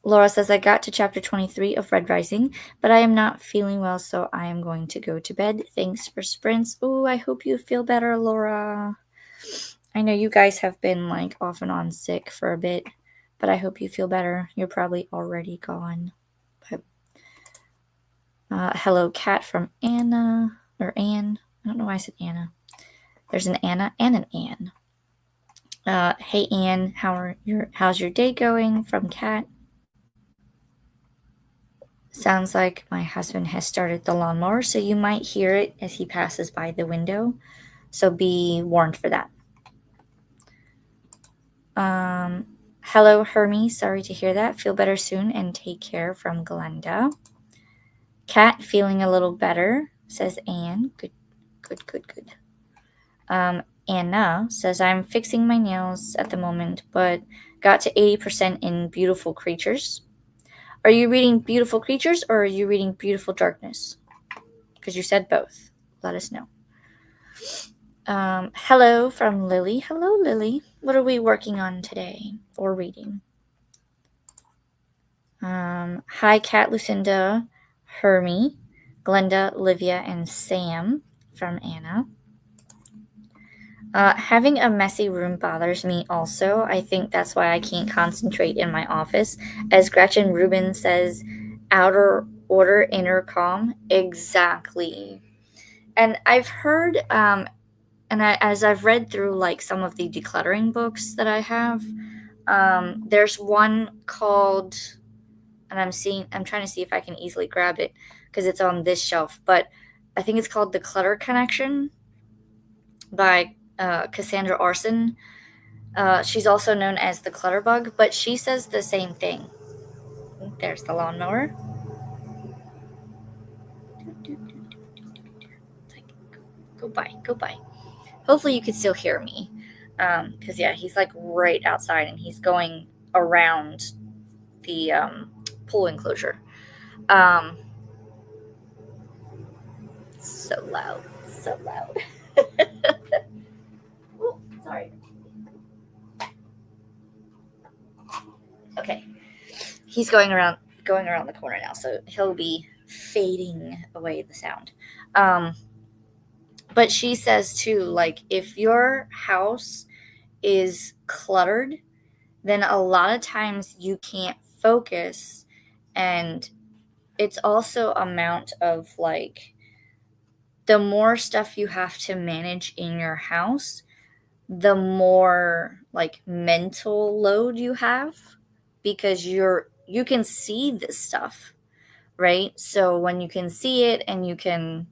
Laura says, I got to chapter 23 of Red Rising, but I am not feeling well, so I am going to go to bed. Thanks for sprints. Ooh, I hope you feel better, Laura. I know you guys have been like off and on sick for a bit, but I hope you feel better. You're probably already gone. But, hello, cat from Anna, or Anne. I don't know why I said Anna. There's an Anna and an Anne. Hey Anne, how's your day going? From Cat. Sounds like my husband has started the lawnmower, so you might hear it as he passes by the window. So be warned for that. Hello Hermie, sorry to hear that. Feel better soon and take care, from Glenda. Cat feeling a little better, says Anne. Good. Anna says, I'm fixing my nails at the moment, but got to 80% in Beautiful Creatures. Are you reading Beautiful Creatures or are you reading Beautiful Darkness? Because you said both. Let us know. Hello from Lily. Hello, Lily. What are we working on today or reading? Hi, Kat, Lucinda, Hermie, Glenda, Livia, and Sam, from Anna. Having a messy room bothers me also. I think that's why I can't concentrate in my office. As Gretchen Rubin says, outer order, inner calm. Exactly. And I've heard, as I've read through like some of the decluttering books that I have, there's one called, and I'm trying to see if I can easily grab it because it's on this shelf, but I think it's called The Clutter Connection by Cassandra Arson. She's also known as the Clutter Bug, but she says the same thing. There's the lawnmower. Go by. Hopefully you can still hear me. Because, yeah, he's like right outside and he's going around the pool enclosure. So loud. Oh, sorry. Okay. He's going around the corner now, so he'll be fading away the sound. But she says too, like, if your house is cluttered, then a lot of times you can't focus. And it's also amount of like, the more stuff you have to manage in your house, the more like mental load you have, because you can see this stuff, right? So when you can see it and you can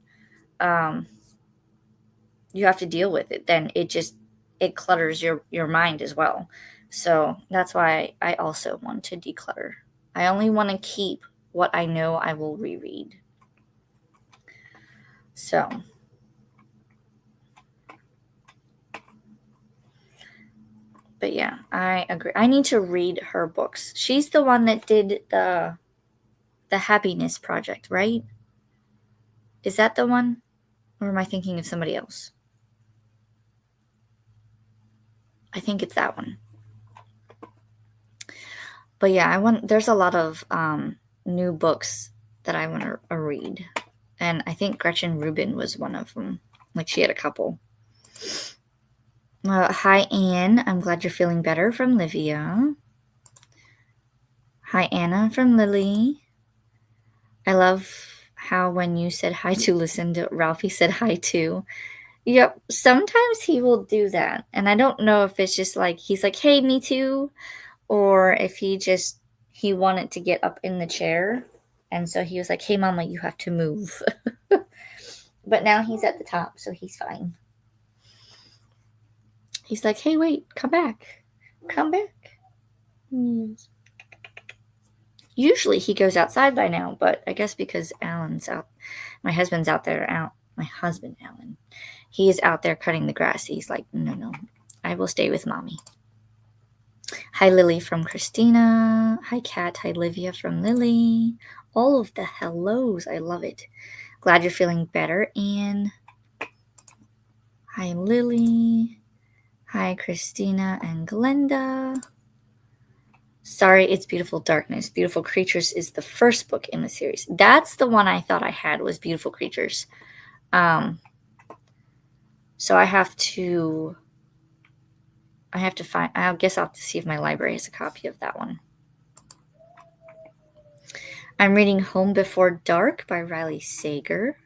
you have to deal with it, then it clutters your mind as well. So that's why I also want to declutter. I only want to keep what I know I will reread. So but yeah, I agree. I need to read her books. She's the one that did the Happiness Project, right? Is that the one? Or am I thinking of somebody else? I think it's that one. But yeah, there's a lot of new books that I want to read. And I think Gretchen Rubin was one of them. Like, she had a couple. Hi, Anne. I'm glad you're feeling better, from Livia. Hi, Anna, from Lily. I love how when you said hi to Lucinda, Ralphie said hi too. Yep, sometimes he will do that. And I don't know if it's just like, he's like, hey, me too. Or if he wanted to get up in the chair. And so he was like, hey, mama, you have to move. But now he's at the top, so he's fine. He's like, hey, wait, come back. Come back. Yes. Usually he goes outside by now, but I guess because Alan's out, my husband's out there, my husband, Alan, he is out there cutting the grass. He's like, no, I will stay with mommy. Hi, Lily from Christina. Hi, Kat. Hi, Livia from Lily. All of the hellos. I love it. Glad you're feeling better, Anne. Hi, Lily. Hi, Christina and Glenda. Sorry, It's Beautiful Darkness. Beautiful Creatures is the first book in the series. That's the one I thought I had, was Beautiful Creatures. So I have to find, I guess I'll have to see if my library has a copy of that one. I'm reading Home Before Dark by Riley Sager.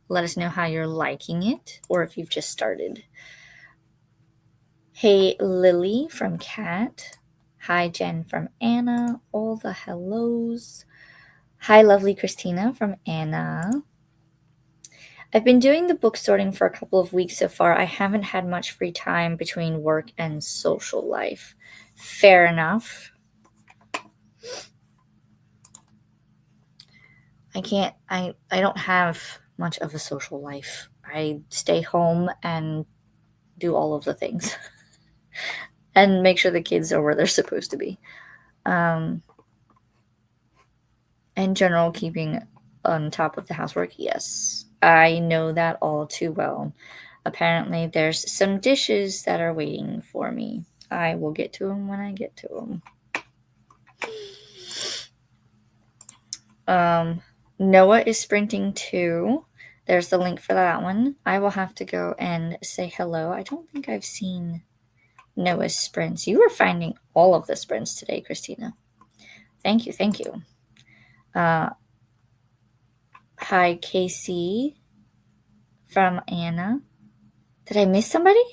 Let us know how you're liking it, or if you've just started. Hey, Lily from Kat. Hi, Jen from Anna. All the hellos. Hi, lovely Christina from Anna. I've been doing the book sorting for a couple of weeks so far. I haven't had much free time between work and social life. Fair enough. I don't have much of a social life. I stay home and do all of the things and make sure the kids are where they're supposed to be. In general, keeping on top of the housework, yes. I know that all too well. Apparently, there's some dishes that are waiting for me. I will get to them when I get to them. Noah is sprinting too. There's the link for that one. I will have to go and say hello. I don't think I've seen Noah's sprints. You were finding all of the sprints today, Christina. Thank you. Hi, Casey from Anna. Did I miss somebody?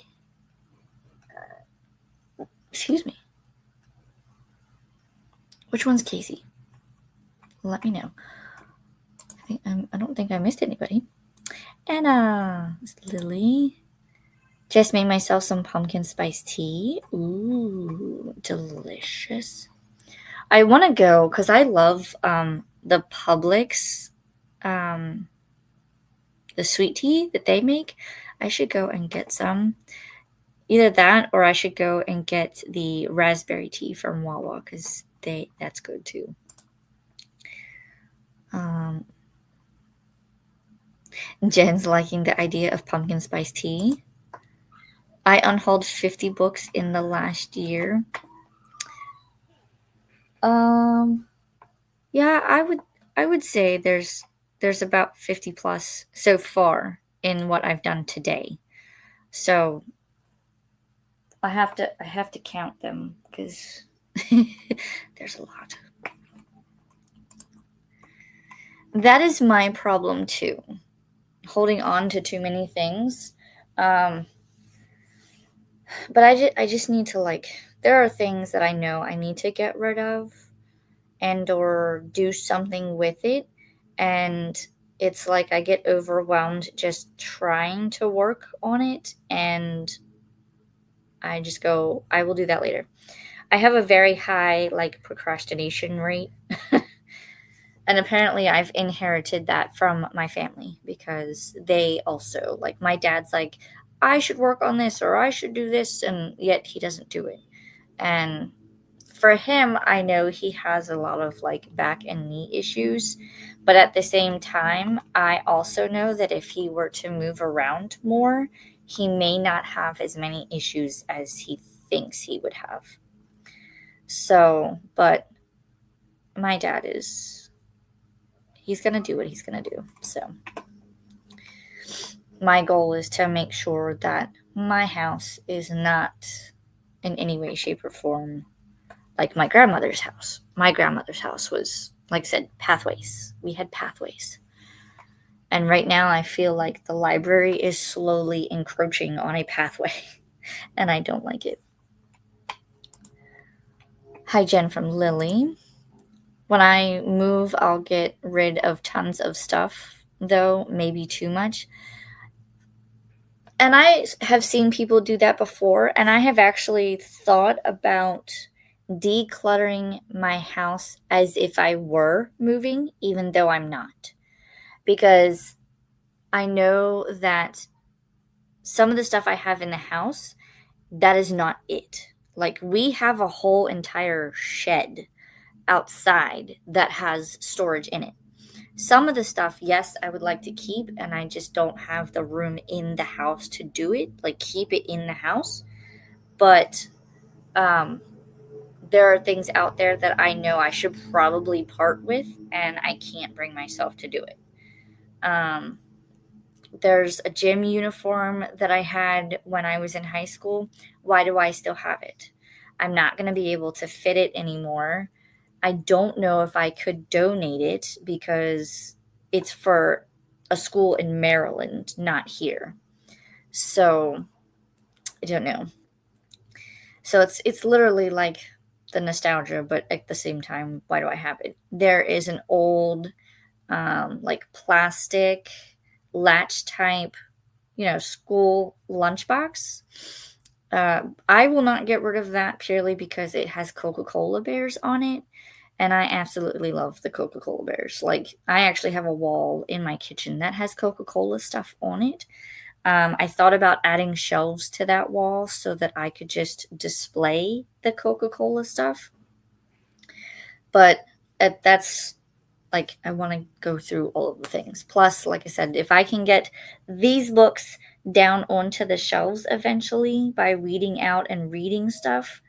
Excuse me. Which one's Casey? Let me know. I don't think I missed anybody. Anna, it's Lily. Just made myself some pumpkin spice tea. Ooh, delicious. I want to go because I love the Publix, the sweet tea that they make. I should go and get some. Either that, or I should go and get the raspberry tea from Wawa because that's good too. Jen's liking the idea of pumpkin spice tea. I unhauled 50 books in the last year. Yeah, I would say there's about 50 plus so far in what I've done today. So I have to count them because there's a lot. That is my problem too. Holding on to too many things. But I just need to, there are things that I know I need to get rid of and or do something with it, and it's like I get overwhelmed just trying to work on it, and I just go, I will do that later. I have a very high procrastination rate. And apparently I've inherited that from my family because they also, my dad's like, I should work on this or I should do this, and yet he doesn't do it. And for him, I know he has a lot of back and knee issues, but at the same time, I also know that if he were to move around more, he may not have as many issues as he thinks he would have. So, but my dad he's going to do what he's going to do. So my goal is to make sure that my house is not in any way, shape, or form like my grandmother's house. My grandmother's house was, like I said, pathways. We had pathways. And right now I feel like the library is slowly encroaching on a pathway, and I don't like it. Hi, Jen from Lily. When I move, I'll get rid of tons of stuff though, maybe too much. And I have seen people do that before, and I have actually thought about decluttering my house as if I were moving, even though I'm not. Because I know that some of the stuff I have in the house, that is not it. Like, we have a whole entire shed outside that has storage in it. Some of the stuff, yes, I would like to keep, and I just don't have the room in the house to do it, like keep it in the house. But um, there are things out there that I know I should probably part with, and I can't bring myself to do it. Um, there's a gym uniform that I had when I was in high school. Why do I still have it? I'm not going to be able to fit it anymore. I don't know if I could donate it because it's for a school in Maryland, not here. So I don't know. So it's literally like the nostalgia, but at the same time, why do I have it? There is an old like plastic latch type, school lunchbox. I will not get rid of that purely because it has Coca-Cola bears on it. And I absolutely love the Coca-Cola bears. Like, I actually have a wall in my kitchen that has Coca-Cola stuff on it. I thought about adding shelves to that wall so that I could just display the Coca-Cola stuff. But that's like, I want to go through all of the things. Plus, like I said, if I can get these books down onto the shelves eventually by weeding out and reading stuff,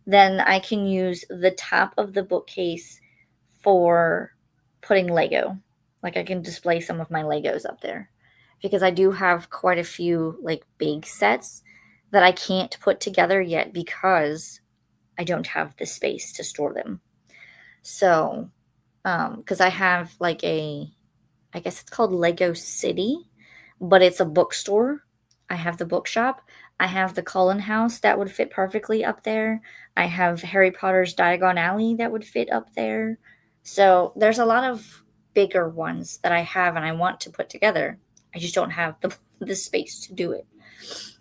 then I can use the top of the bookcase for putting Lego. Like, I can display some of my Legos up there because I do have quite a few like big sets that I can't put together yet because I don't have the space to store them. So, because I have like I guess it's called Lego City, but it's a bookstore. I have the bookshop. I have the Cullen House that would fit perfectly up there. I have Harry Potter's Diagon Alley that would fit up there. So there's a lot of bigger ones that I have and I want to put together. I just don't have the space to do it.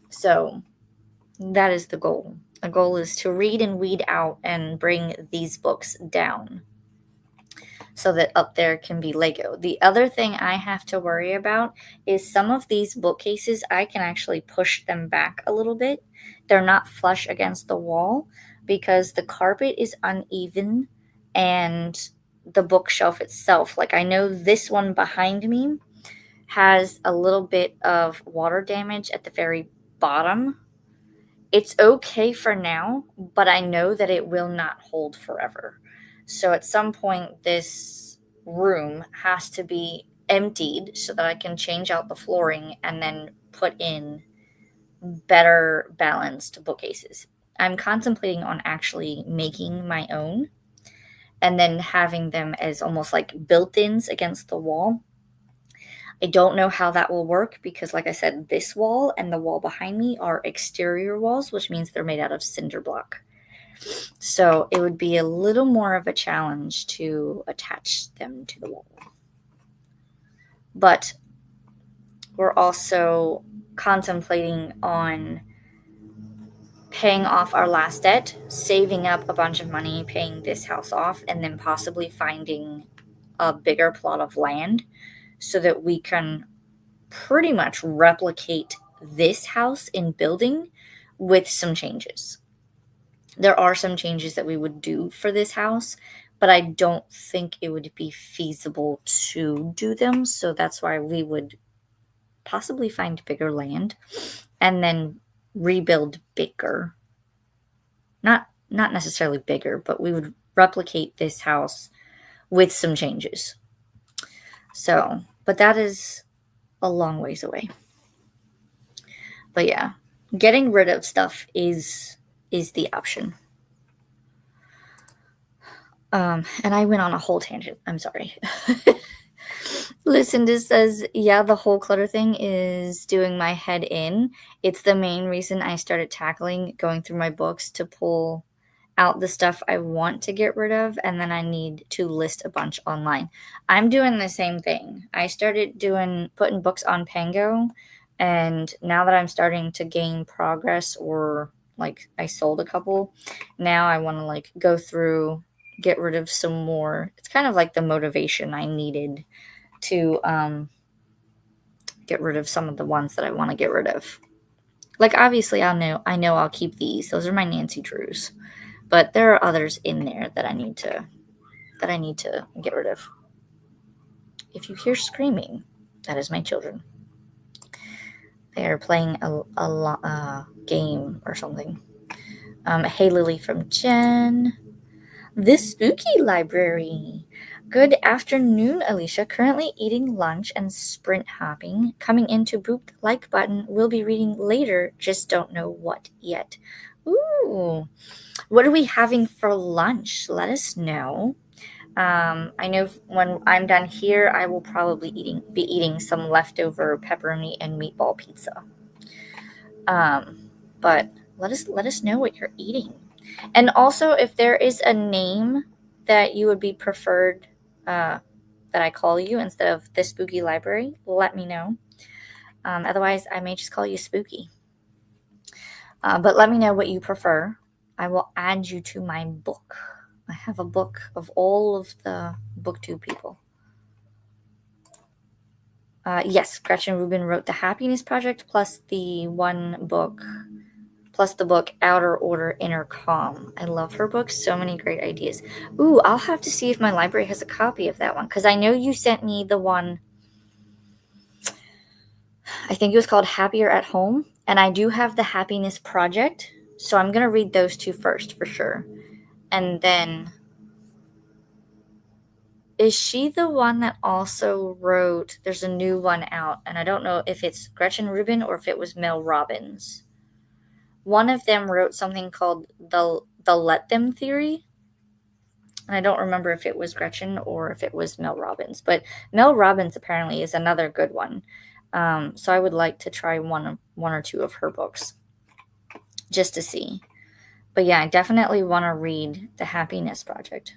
So that is the goal. The goal is to read and weed out and bring these books down so that up there can be Lego. The other thing I have to worry about is some of these bookcases, I can actually push them back a little bit. They're not flush against the wall because the carpet is uneven and the bookshelf itself. Like, I know this one behind me has a little bit of water damage at the very bottom. It's okay for now, but I know that it will not hold forever. So at some point, this room has to be emptied so that I can change out the flooring and then put in better balanced bookcases. I'm contemplating on actually making my own and then having them as almost like built ins against the wall. I don't know how that will work because, like I said, this wall and the wall behind me are exterior walls, which means they're made out of cinder block. So it would be a little more of a challenge to attach them to the wall. But we're also contemplating on paying off our last debt, saving up a bunch of money, paying this house off, and then possibly finding a bigger plot of land so that we can pretty much replicate this house in building with some changes. There are some changes that we would do for this house, but I don't think it would be feasible to do them. So that's why we would possibly find bigger land and then rebuild bigger. Not necessarily bigger, but we would replicate this house with some changes. So, but that is a long ways away. But yeah, getting rid of stuff is the option. And I went on a whole tangent. I'm sorry. Lucinda says, yeah, the whole clutter thing is doing my head in. It's the main reason I started tackling going through my books to pull out the stuff I want to get rid of, and then I need to list a bunch online. I'm doing the same thing. I started putting books on Pango, and now that I'm starting to gain progress, or like I sold a couple, now I want to like go through, get rid of some more. It's kind of like the motivation I needed to get rid of some of the ones that I want to get rid of. Like obviously I know I'll keep these. Those are my Nancy Drews. But there are others in there that I need to get rid of. If you hear screaming, that is my children. They are playing a game or something. Hey Lily from Jen. This spooky library. Good afternoon, Alicia. Currently eating lunch and sprint hopping. Coming in to boop the like button. Will be reading later, just don't know what yet. Ooh. What are we having for lunch? Let us know. I know when I'm done here, I will probably be eating some leftover pepperoni and meatball pizza. But let us know what you're eating. And also, if there is a name that you would be preferred that I call you instead of the Spooky Library, let me know. Otherwise, I may just call you Spooky. But let me know what you prefer. I will add you to my book. I have a book of all of the BookTube people. Yes, Gretchen Rubin wrote The Happiness Project plus the book Outer Order Inner Calm. I love her books. So many great ideas. Ooh, I'll have to see if my library has a copy of that one, because I know you sent me the one, I think it was called Happier at Home, and I do have The Happiness Project, so I'm going to read those two first for sure. And then, is she the one that also wrote, there's a new one out, and I don't know if it's Gretchen Rubin or if it was Mel Robbins. One of them wrote something called the Let Them Theory, and I don't remember if it was Gretchen or if it was Mel Robbins, but Mel Robbins apparently is another good one. So I would like to try one or two of her books just to see. But yeah, I definitely want to read The Happiness Project.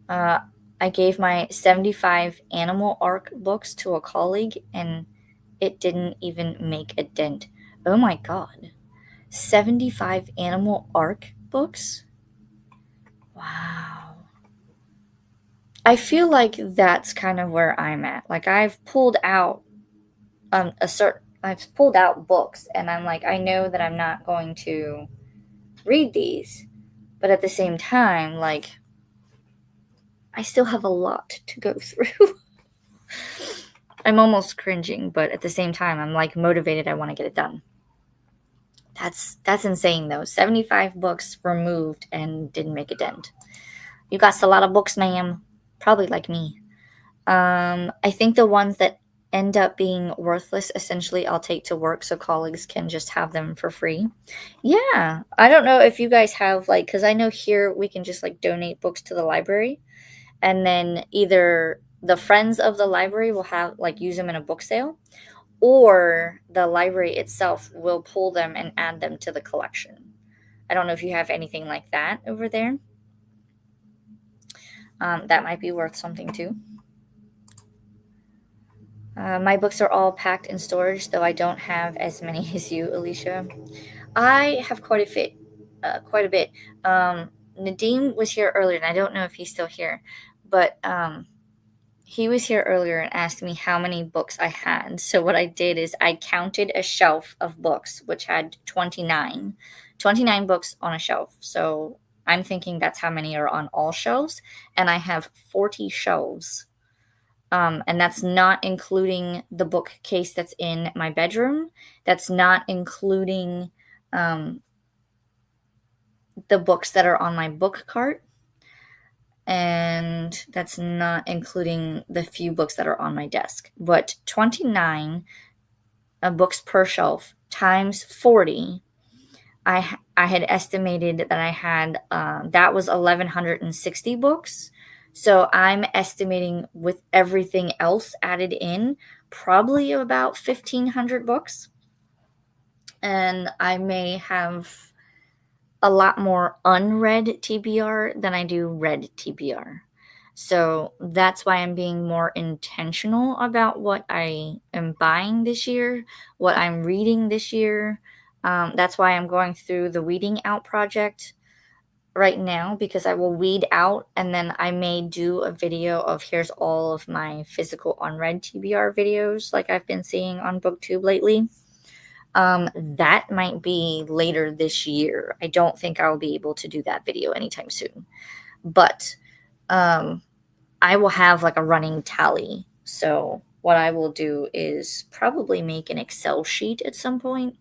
I gave my 75 Animal Arc books to a colleague, and it didn't even make a dent. Oh my god. 75 Animal Arc books? Wow. I feel like that's kind of where I'm at. Like I've pulled out I've pulled out books, and I'm like, I know that I'm not going to read these, but at the same time, like I still have a lot to go through. I'm almost cringing, but at the same time, I'm like motivated. I want to get it done. That's insane though. 75 books removed and didn't make a dent. You got a lot of books, ma'am. Probably like me. I think the ones that end up being worthless, essentially, I'll take to work so colleagues can just have them for free. Yeah. I don't know if you guys have, like, because I know here we can just, like, donate books to the library. And then either the friends of the library will have, like, use them in a book sale, or the library itself will pull them and add them to the collection. I don't know if you have anything like that over there. That might be worth something too. My books are all packed in storage, though I don't have as many as you, Alicia. I have quite a bit. Nadim was here earlier, and I don't know if he's still here, but he was here earlier and asked me how many books I had. So what I did is I counted a shelf of books, which had 29 books on a shelf. So I'm thinking that's how many are on all shelves, and I have 40 shelves. And that's not including the bookcase that's in my bedroom. That's not including the books that are on my book cart. And that's not including the few books that are on my desk. But 29 books per shelf times 40, I had estimated that I had, that was 1,160 books. So I'm estimating with everything else added in, probably about 1,500 books. And I may have a lot more unread TBR than I do read TBR. So that's why I'm being more intentional about what I am buying this year, what I'm reading this year. That's why I'm going through the weeding out project right now, because I will weed out and then I may do a video of here's all of my physical unread TBR videos like I've been seeing on BookTube lately. That might be later this year. I don't think I'll be able to do that video anytime soon. But I will have like a running tally. So what I will do is probably make an Excel sheet at some point.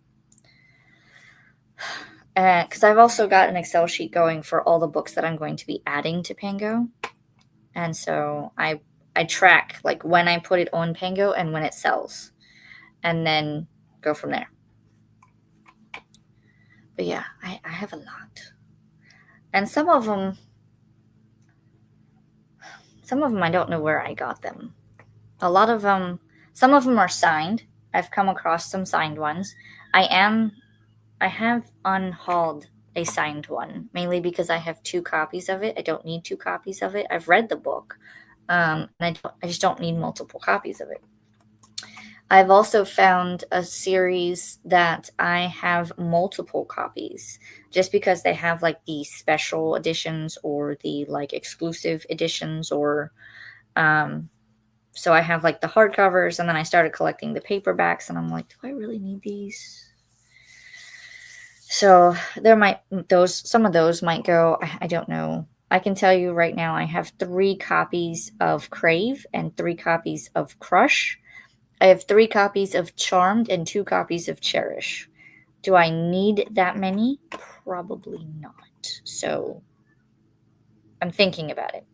Because I've also got an Excel sheet going for all the books that I'm going to be adding to Pango. And so I track like when I put it on Pango and when it sells. And then go from there. But yeah, I have a lot. And some of them I don't know where I got them. A lot of them, some of them are signed. I've come across some signed ones. I have unhauled a signed one, mainly because I have 2 copies of it. I don't need 2 copies of it. I've read the book, and I just don't need multiple copies of it. I've also found a series that I have multiple copies, just because they have like the special editions or the like exclusive editions, or so I have like the hardcovers, and then I started collecting the paperbacks, and I'm like, do I really need these? So some of those might go. I don't know. I can tell you right now, I have 3 copies of Crave and 3 copies of Crush. I have 3 copies of Charmed and 2 copies of Cherish. Do I need that many? Probably not. So I'm thinking about it.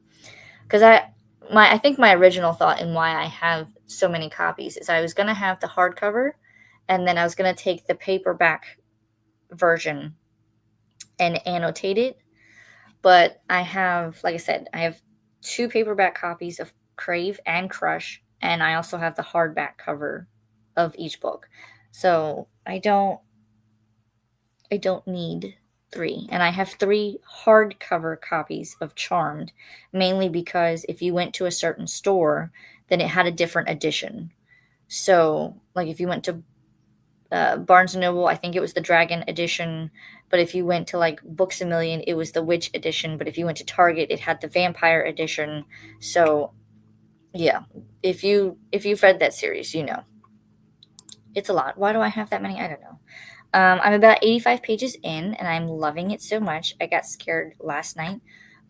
Because I think my original thought and why I have so many copies is I was going to have the hardcover, and then I was going to take the paperback version and annotate it. But I have, like I said, I have 2 paperback copies of Crave and Crush, and I also have the hardback cover of each book. So I don't need 3. And I have 3 hardcover copies of Charmed, mainly because if you went to a certain store, then it had a different edition. So, like if you went to Barnes & Noble, I think it was the Dragon edition. But if you went to like Books A Million, it was the Witch edition. But if you went to Target, it had the Vampire edition. So, yeah, if you've read that series, you know. It's a lot. Why do I have that many? I don't know. I'm about 85 pages in, and I'm loving it so much. I got scared last night.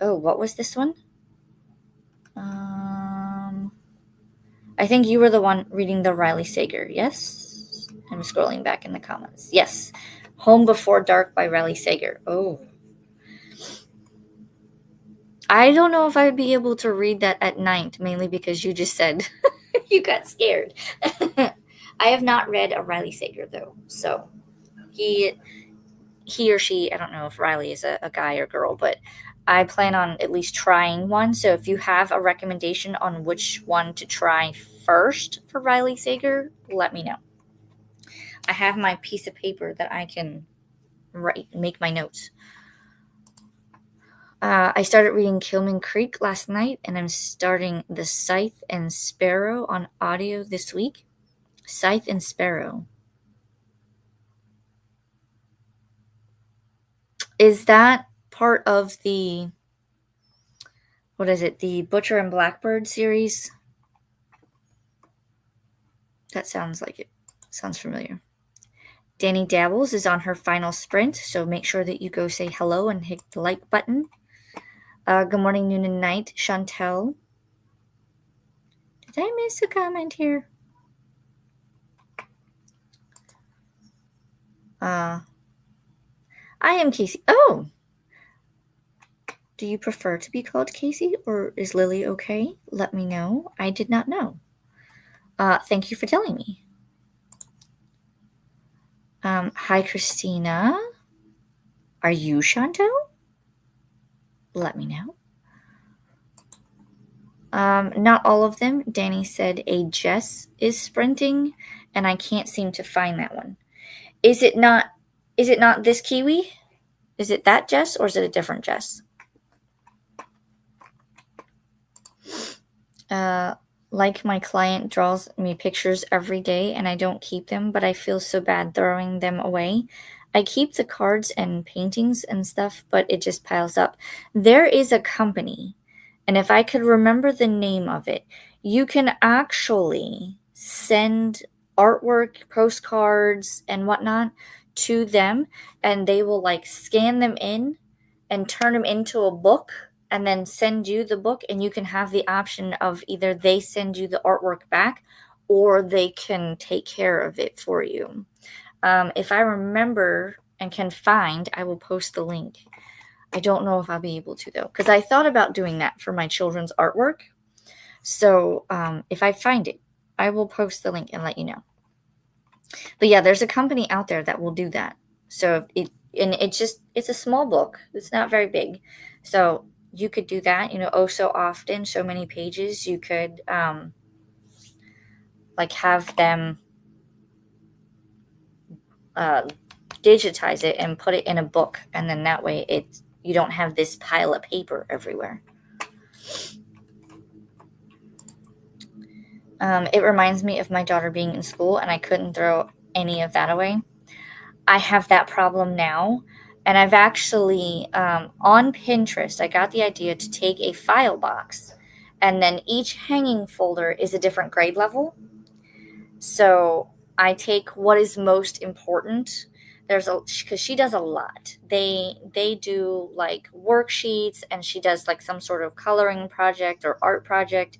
Oh, what was this one? I think you were the one reading the Riley Sager, yes? I'm scrolling back in the comments. Yes. Home Before Dark by Riley Sager. Oh. I don't know if I would be able to read that at night, mainly because you just said you got scared. I have not read a Riley Sager, though, so he or she, I don't know if Riley is a guy or girl, but I plan on at least trying one. So if you have a recommendation on which one to try first for Riley Sager, let me know. I have my piece of paper that I can make my notes. I started reading Kilman Creek last night, and I'm starting The Scythe and Sparrow on audio this week. Scythe and Sparrow. Is that part of the, what is it, the Butcher and Blackbird series? That sounds like it. Sounds familiar. Danny Dabbles is on her final sprint, so make sure that you go say hello and hit the like button. Good morning, noon, and night, Chantel. Did I miss a comment here? I am Casey. Oh! Do you prefer to be called Casey, or is Lily okay? Let me know. I did not know. Thank you for telling me. Hi, Christina. Are you Chantel? Let me know. Not all of them. Danny said a Jess is sprinting, and I can't seem to find that one. Is it not this Kiwi? Is it that Jess or is it a different Jess? Like my client draws me pictures every day and I don't keep them, but I feel so bad throwing them away. I keep the cards and paintings and stuff, but it just piles up. There is a company, and if I could remember the name of it, you can actually send artwork, postcards, and whatnot to them, and they will like scan them in and turn them into a book and then send you the book, and you can have the option of either they send you the artwork back or they can take care of it for you. If I remember and can find, I will post the link. I don't know if I'll be able to though, because I thought about doing that for my children's artwork. So if I find it, I will post the link and let you know. But yeah, there's a company out there that will do that. So it's a small book. It's not very big. So you could do that, oh so often, so many pages. You could like have them digitize it and put it in a book, and then that way you don't have this pile of paper everywhere. It reminds me of my daughter being in school and I couldn't throw any of that away. I have that problem now. And I've actually, on Pinterest, I got the idea to take a file box and then each hanging folder is a different grade level. So I take what is most important. Because she does a lot. They do like worksheets, and she does like some sort of coloring project or art project,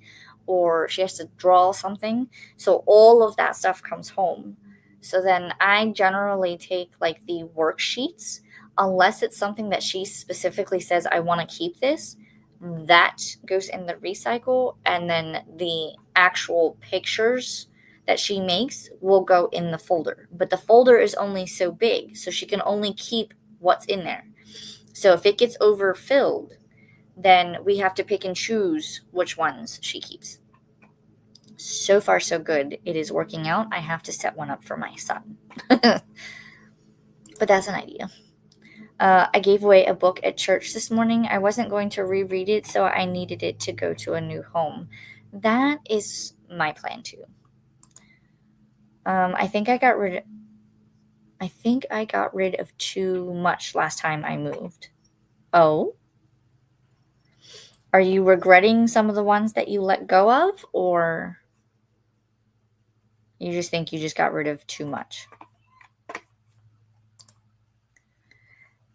or she has to draw something. So all of that stuff comes home. So then I generally take like the worksheets, unless it's something that she specifically says, I want to keep this. That goes in the recycle, and then the actual pictures that she makes will go in the folder. But the folder is only so big, so she can only keep what's in there. So if it gets overfilled, then we have to pick and choose which ones she keeps. So far, so good. It is working out. I have to set one up for my son. But that's an idea. I gave away a book at church this morning. I wasn't going to reread it, so I needed it to go to a new home. That is my plan too. I think I got rid of too much last time I moved. Oh? Are you regretting some of the ones that you let go of, or you just think you just got rid of too much?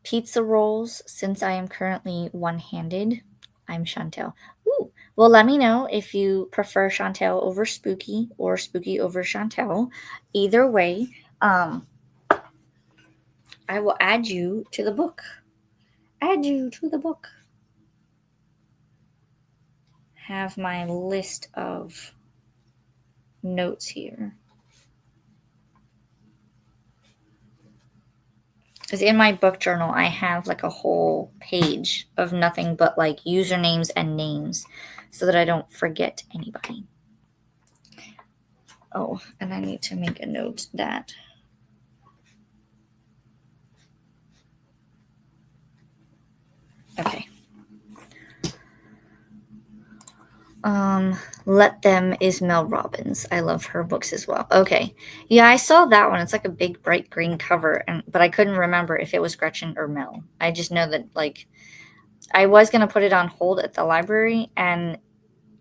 Pizza rolls, since I am currently one-handed. I'm Chantel. Ooh. Well, let me know if you prefer Chantel over Spooky or Spooky over Chantel. Either way, I will add you to the book. Add you to the book. Have my list of notes here. Because in my book journal, I have like a whole page of nothing but like usernames and names so that I don't forget anybody. Oh, and I need to make a note that okay. Let Them is Mel Robbins. I love her books as well. Okay. Yeah, I saw that one. It's like a big bright green cover, but I couldn't remember if it was Gretchen or Mel. I just know that like I was going to put it on hold at the library, and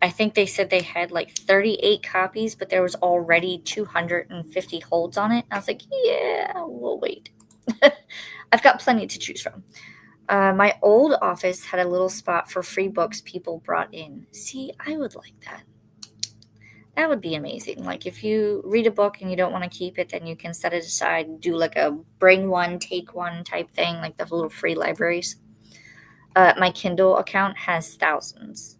I think they said they had like 38 copies, but there was already 250 holds on it. I was like, yeah, we'll wait. I've got plenty to choose from. My old office had a little spot for free books people brought in. See, I would like that. That would be amazing. Like if you read a book and you don't want to keep it, then you can set it aside, do like a bring one, take one type thing, like the little free libraries. My Kindle account has thousands.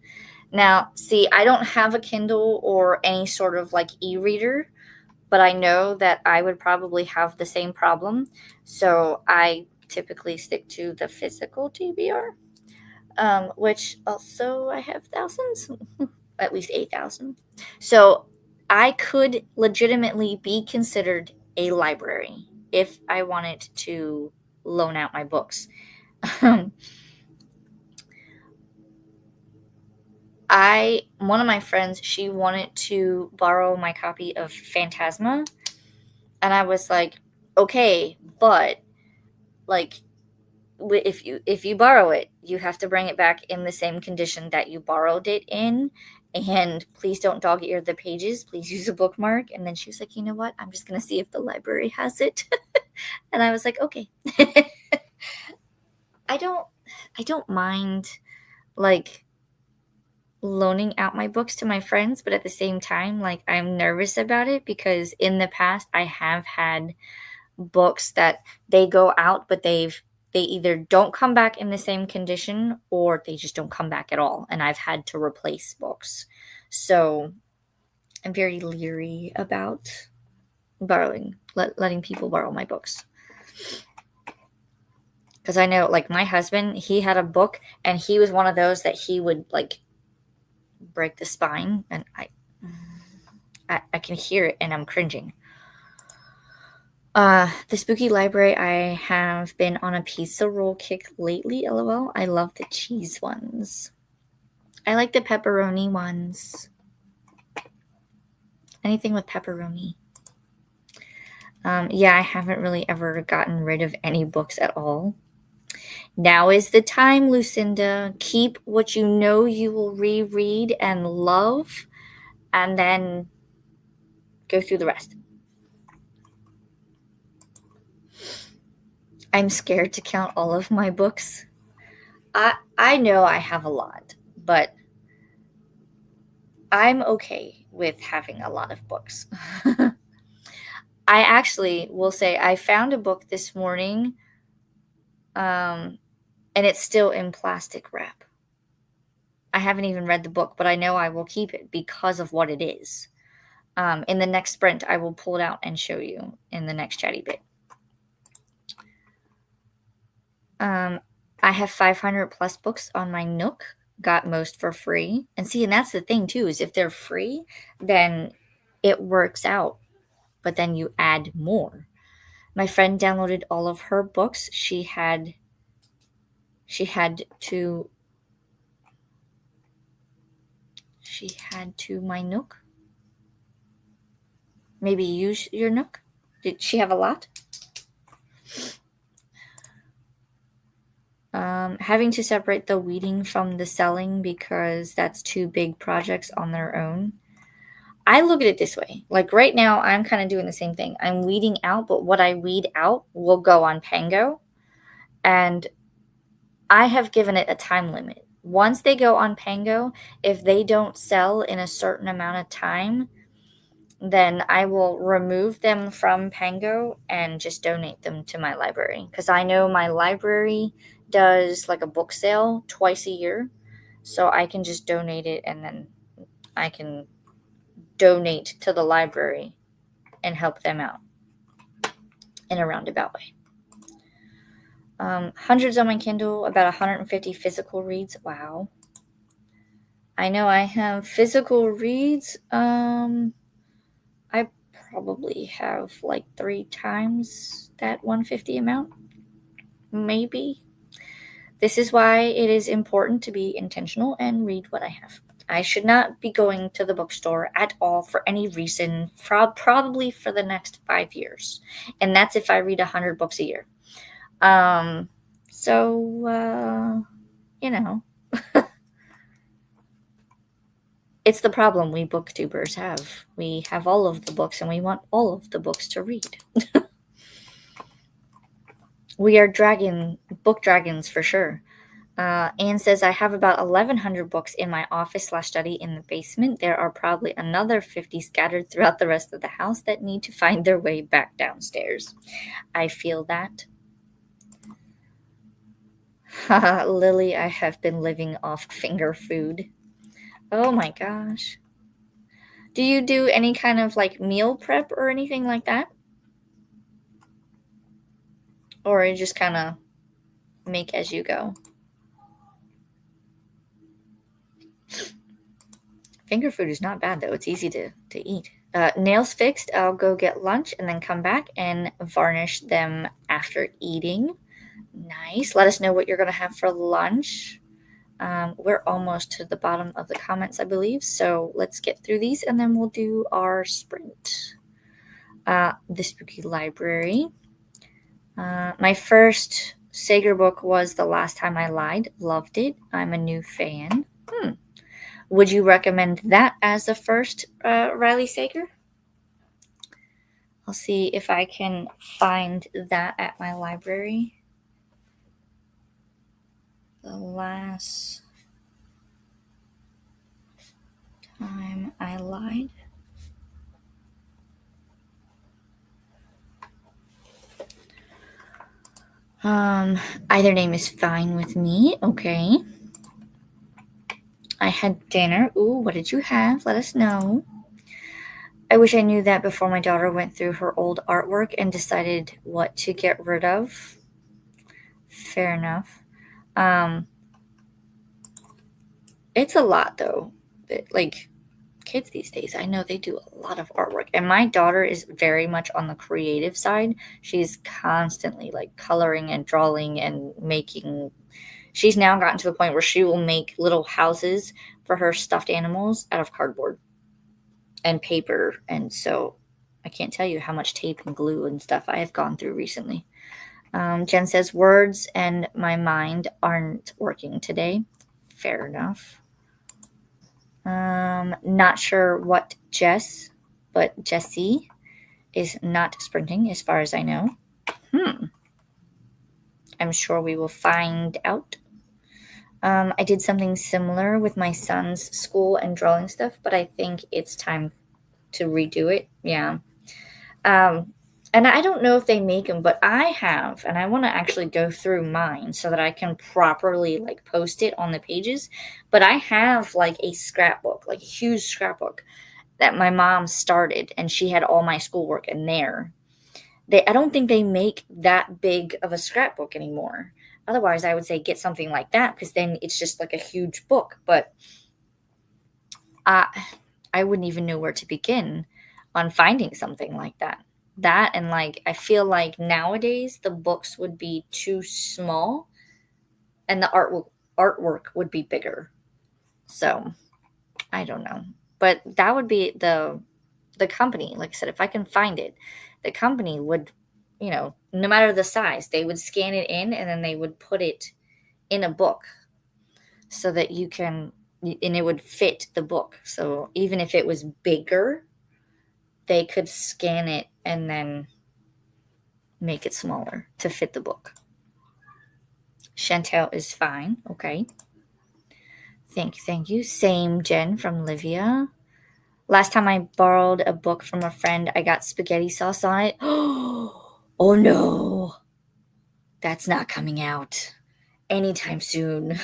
Now, see, I don't have a Kindle or any sort of like e-reader, but I know that I would probably have the same problem. So I typically stick to the physical TBR, which also I have thousands, at least 8,000. So I could legitimately be considered a library if I wanted to loan out my books. One of my friends, she wanted to borrow my copy of Phantasma, and I was like, okay, but like if you borrow it, you have to bring it back in the same condition that you borrowed it in, and please don't dog ear the pages. Please use a bookmark. And then she was like, you know what? I'm just gonna see if the library has it. And I was like, okay. I don't mind like loaning out my books to my friends, but at the same time, like I'm nervous about it because in the past I have had books that they go out, but they either don't come back in the same condition or they just don't come back at all, and I've had to replace books. So I'm very leery about letting people borrow my books. Because I know, like, my husband, he had a book, and he was one of those that he would, like, break the spine, and I can hear it, and I'm cringing. The Spooky Library, I have been on a pizza roll kick lately, lol. I love the cheese ones. I like the pepperoni ones. Anything with pepperoni. Yeah, I haven't really ever gotten rid of any books at all. Now is the time, Lucinda. Keep what you know you will reread and love, and then go through the rest. I'm scared to count all of my books. I know I have a lot, but I'm okay with having a lot of books. I actually will say I found a book this morning, and it's still in plastic wrap. I haven't even read the book, but I know I will keep it because of what it is. In the next sprint, I will pull it out and show you in the next chatty bit. I have 500 plus books on my Nook. Got most for free. And see, and that's the thing too, is if they're free, then it works out. But then you add more. My friend downloaded all of her books. She had to my Nook. Maybe use your Nook. Did she have a lot? Having to separate the weeding from the selling because that's two big projects on their own. I look at it this way. Like right now, I'm kind of doing the same thing. I'm weeding out, but what I weed out will go on Pango. And I have given it a time limit. Once they go on Pango, if they don't sell in a certain amount of time, then I will remove them from Pango and just donate them to my library. Because I know my library does like a book sale twice a year. So I can just donate it and then I can donate to the library and help them out in a roundabout way. Hundreds on my Kindle, about 150 physical reads. Wow. I know I have physical reads. I probably have like 3 times that 150 amount. Maybe. This is why it is important to be intentional and read what I have. I should not be going to the bookstore at all for any reason, probably for the next 5 years. And that's if I read 100 books a year. You know, it's the problem we booktubers have. We have all of the books and we want all of the books to read. We are book dragons for sure. Anne says, I have about 1,100 books in my office/study in the basement. There are probably another 50 scattered throughout the rest of the house that need to find their way back downstairs. I feel that. Lily, I have been living off finger food. Oh my gosh. Do you do any kind of like meal prep or anything like that? Or you just kind of make as you go? Finger food is not bad, though. It's easy to eat. Nails fixed. I'll go get lunch and then come back and varnish them after eating. Nice. Let us know what you're going to have for lunch. We're almost to the bottom of the comments, I believe. So let's get through these and then we'll do our sprint. The Spooky Library. My first Sager book was The Last Time I Lied. Loved it. I'm a new fan. Would you recommend that as the first Riley Sager? I'll see if I can find that at my library. The Last Time I Lied. Either name is fine with me. Okay. I had dinner. Ooh, what did you have? Let us know. I wish I knew that before my daughter went through her old artwork and decided what to get rid of. Fair enough. It's a lot though. Like kids these days, I know they do a lot of artwork. And my daughter is very much on the creative side. She's constantly like coloring and drawing and making. She's now gotten to the point where she will make little houses for her stuffed animals out of cardboard and paper. And so I can't tell you how much tape and glue and stuff I have gone through recently. Jen says, words and my mind aren't working today. Fair enough. Not sure what Jess, but Jessie is not sprinting as far as I know. I'm sure we will find out. I did something similar with my son's school and drawing stuff, but I think it's time to redo it. Yeah. And I don't know if they make them, but I have, and I want to actually go through mine so that I can properly like post it on the pages. But I have like a scrapbook, like a huge scrapbook that my mom started, and she had all my schoolwork in there. I don't think they make that big of a scrapbook anymore. Otherwise, I would say get something like that because then it's just like a huge book. But I wouldn't even know where to begin on finding something like that. That and like I feel like nowadays the books would be too small and the artwork would be bigger. So I don't know. But that would be the company. Like I said, if I can find it, the company would, no matter the size, they would scan it in and then they would put it in a book so that you can, and it would fit the book. So even if it was bigger, they could scan it and then make it smaller to fit the book. Chantel is fine. Okay. Thank you. Same Jen from Livia. Last time I borrowed a book from a friend, I got spaghetti sauce on it. Oh no. That's not coming out anytime soon,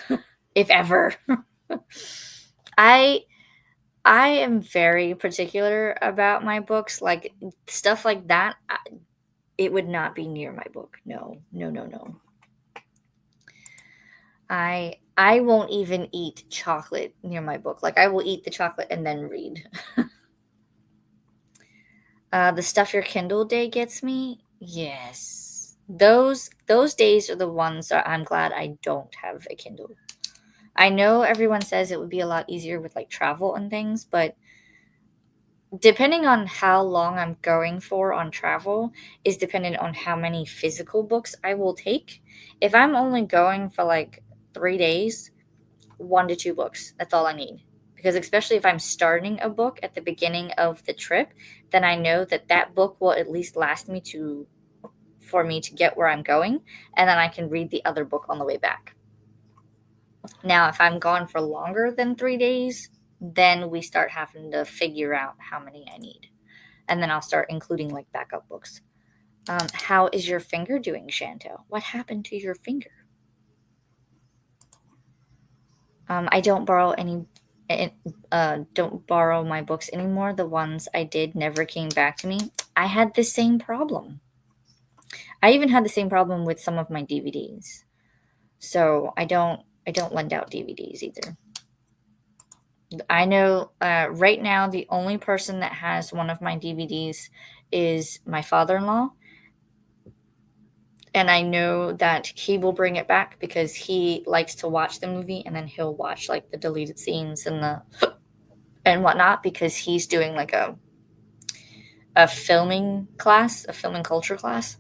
if ever. I am very particular about my books. Like stuff like that, it would not be near my book. No. I won't even eat chocolate near my book. Like I will eat the chocolate and then read. The stuff your Kindle day gets me. Yes. Those days are the ones that I'm glad I don't have a Kindle. I know everyone says it would be a lot easier with like travel and things, but depending on how long I'm going for on travel is dependent on how many physical books I will take. If I'm only going for like 3 days, 1 to 2 books. That's all I need. Because especially if I'm starting a book at the beginning of the trip, then I know that that book will at least last me for me to get where I'm going, and then I can read the other book on the way back. Now, if I'm gone for longer than 3 days, then we start having to figure out how many I need. And then I'll start including like backup books. How is your finger doing, Chantel? What happened to your finger? I don't borrow don't borrow my books anymore. The ones I did never came back to me. I had the same problem. I even had the same problem with some of my DVDs. So I don't lend out DVDs either. I know right now the only person that has one of my DVDs is my father-in-law. And I know that he will bring it back because he likes to watch the movie and then he'll watch like the deleted scenes and whatnot, because he's doing like a filming class, a filming culture class.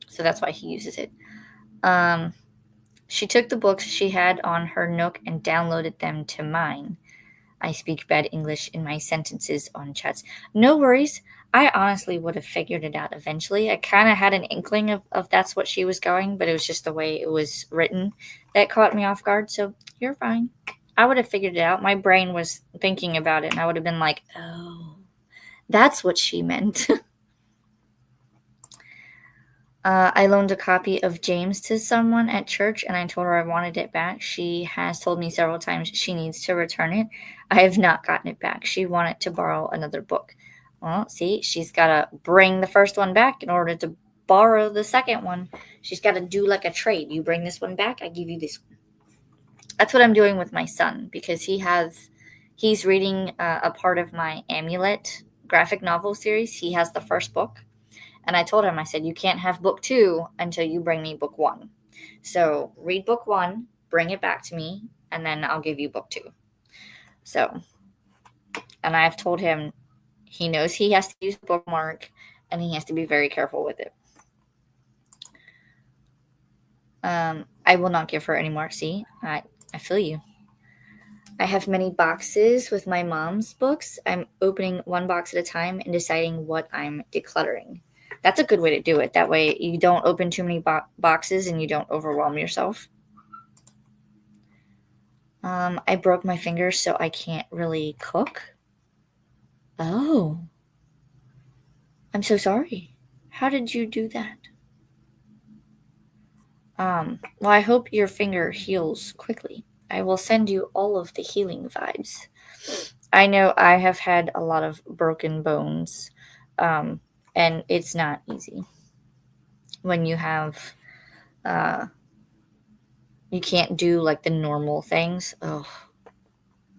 So that's why he uses it. She took the books she had on her Nook and downloaded them to mine. I speak bad English in my sentences on chats. No worries. I honestly would have figured it out eventually. I kind of had an inkling of that's what she was going, but it was just the way it was written that caught me off guard. So you're fine. I would have figured it out. My brain was thinking about it, and I would have been like, oh, that's what she meant. I loaned a copy of James to someone at church, and I told her I wanted it back. She has told me several times she needs to return it. I have not gotten it back. She wanted to borrow another book. Well, see, she's got to bring the first one back in order to borrow the second one. She's got to do like a trade. You bring this one back, I give you this one. That's what I'm doing with my son, because he's reading a part of my Amulet graphic novel series. He has the first book. And I told him, I said, you can't have book 2 until you bring me book 1. So read book 1, bring it back to me, and then I'll give you book 2. So, and I've told him he knows he has to use a bookmark and he has to be very careful with it. I will not give her any more. See, I feel you. I have many boxes with my mom's books. I'm opening one box at a time and deciding what I'm decluttering. That's a good way to do it. That way you don't open too many boxes and you don't overwhelm yourself. I broke my finger, so I can't really cook. Oh. I'm so sorry. How did you do that? Well, I hope your finger heals quickly. I will send you all of the healing vibes. I know I have had a lot of broken bones, and it's not easy when you have you can't do like the normal things. Oh,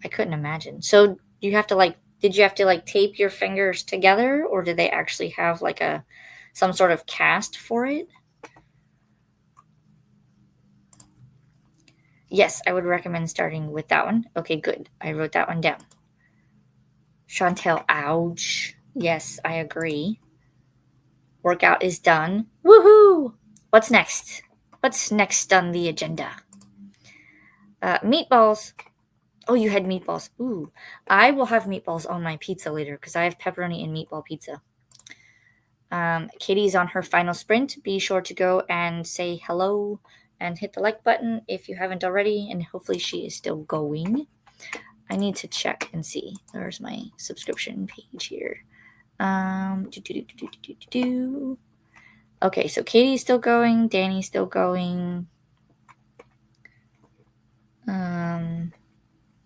I couldn't imagine. So you have to like, did you have to like tape your fingers together, or did they actually have like some sort of cast for it? Yes, I would recommend starting with that one. Okay, good. I wrote that one down. Chantel, ouch. Yes, I agree. Workout is done. Woohoo! What's next? What's next on the agenda? Meatballs. Oh, you had meatballs. Ooh. I will have meatballs on my pizza later because I have pepperoni and meatball pizza. Katie's on her final sprint. Be sure to go and say hello and hit the like button if you haven't already, and hopefully she is still going. I need to check and see. There's my subscription page here. Okay, so Katie's still going. Danny's still going.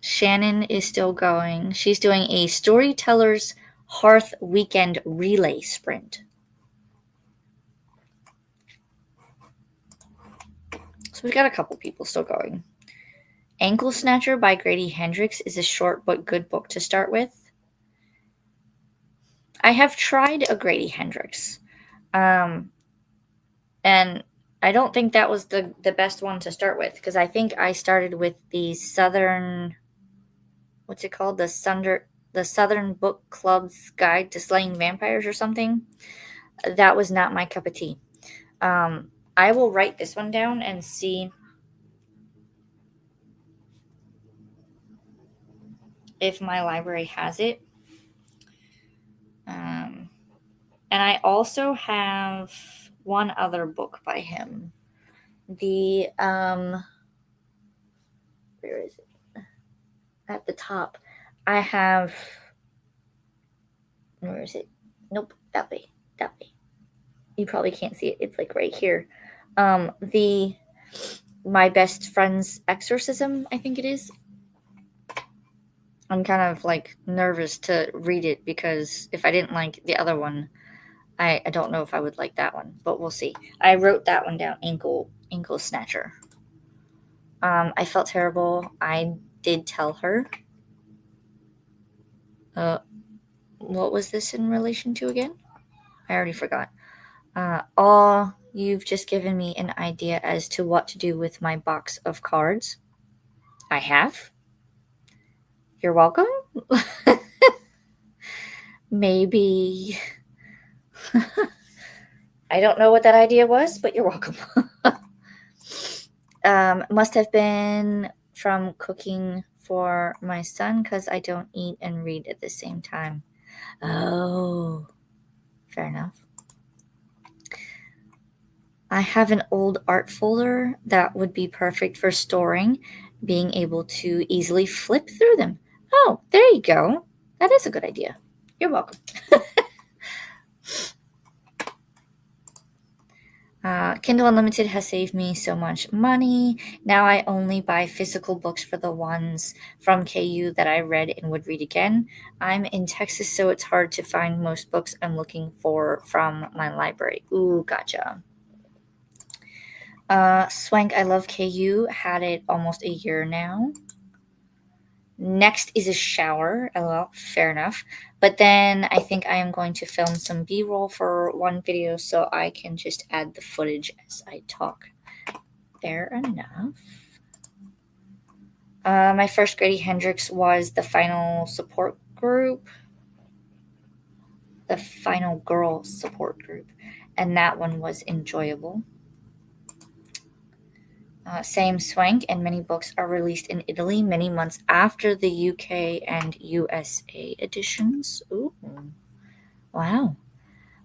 Shannon is still going. She's doing a Storytellers Hearth Weekend Relay Sprint. So we've got a couple people still going. Ankle Snatcher by Grady Hendrix is a short but good book to start with. I have tried a Grady Hendrix. And I don't think that was the best one to start with, because I think I started with the Southern, what's it called? The Southern Book Club's Guide to Slaying Vampires or something. That was not my cup of tea. I will write this one down and see if my library has it. And I also have one other book by him. The where is it? At the top. I have, where is it? Nope, that way. That way. You probably can't see it. It's like right here. The My Best Friend's Exorcism, I think it is. I'm kind of like nervous to read it because if I didn't like the other one, I don't know if I would like that one, but we'll see. I wrote that one down, Ankle Snatcher. I felt terrible. I did tell her. What was this in relation to again? I already forgot. You've just given me an idea as to what to do with my box of cards. I have. You're welcome. Maybe. I don't know what that idea was, but you're welcome. Must have been from cooking for my son because I don't eat and read at the same time. Oh, fair enough. I have an old art folder that would be perfect for storing, being able to easily flip through them. Oh, there you go. That is a good idea. You're welcome. Kindle Unlimited has saved me so much money. Now I only buy physical books for the ones from KU that I read and would read again. I'm in Texas, so it's hard to find most books I'm looking for from my library. Ooh, gotcha. Swank, I love KU. Had it almost a year now. Next is a shower. LOL, fair enough. But then I think I am going to film some B-roll for one video so I can just add the footage as I talk. Fair enough. My first Grady Hendrix was the final support group. The final girl support group. And that one was enjoyable. Same Swank, and many books are released in Italy many months after the UK and USA editions. Ooh, wow.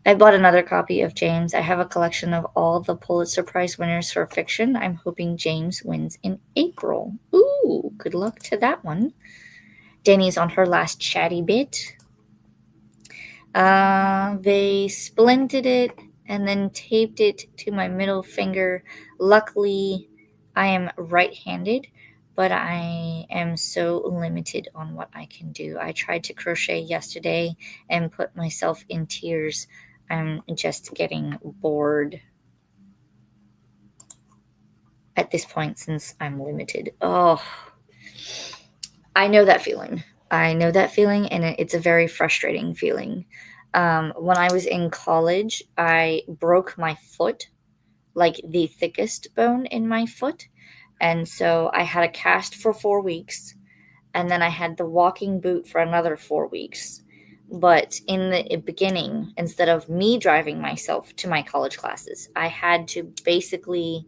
I bought another copy of James. I have a collection of all the Pulitzer Prize winners for fiction. I'm hoping James wins in April. Ooh, good luck to that one. Danny's on her last chatty bit. They splinted it and then taped it to my middle finger. Luckily, I am right-handed, but I am so limited on what I can do. I tried to crochet yesterday and put myself in tears. I'm just getting bored at this point since I'm limited. Oh, I know that feeling. I know that feeling, and it's a very frustrating feeling. When I was in college, I broke my foot, like the thickest bone in my foot. And so I had a cast for 4 weeks, and then I had the walking boot for another 4 weeks. But in the beginning, instead of me driving myself to my college classes, I had to basically,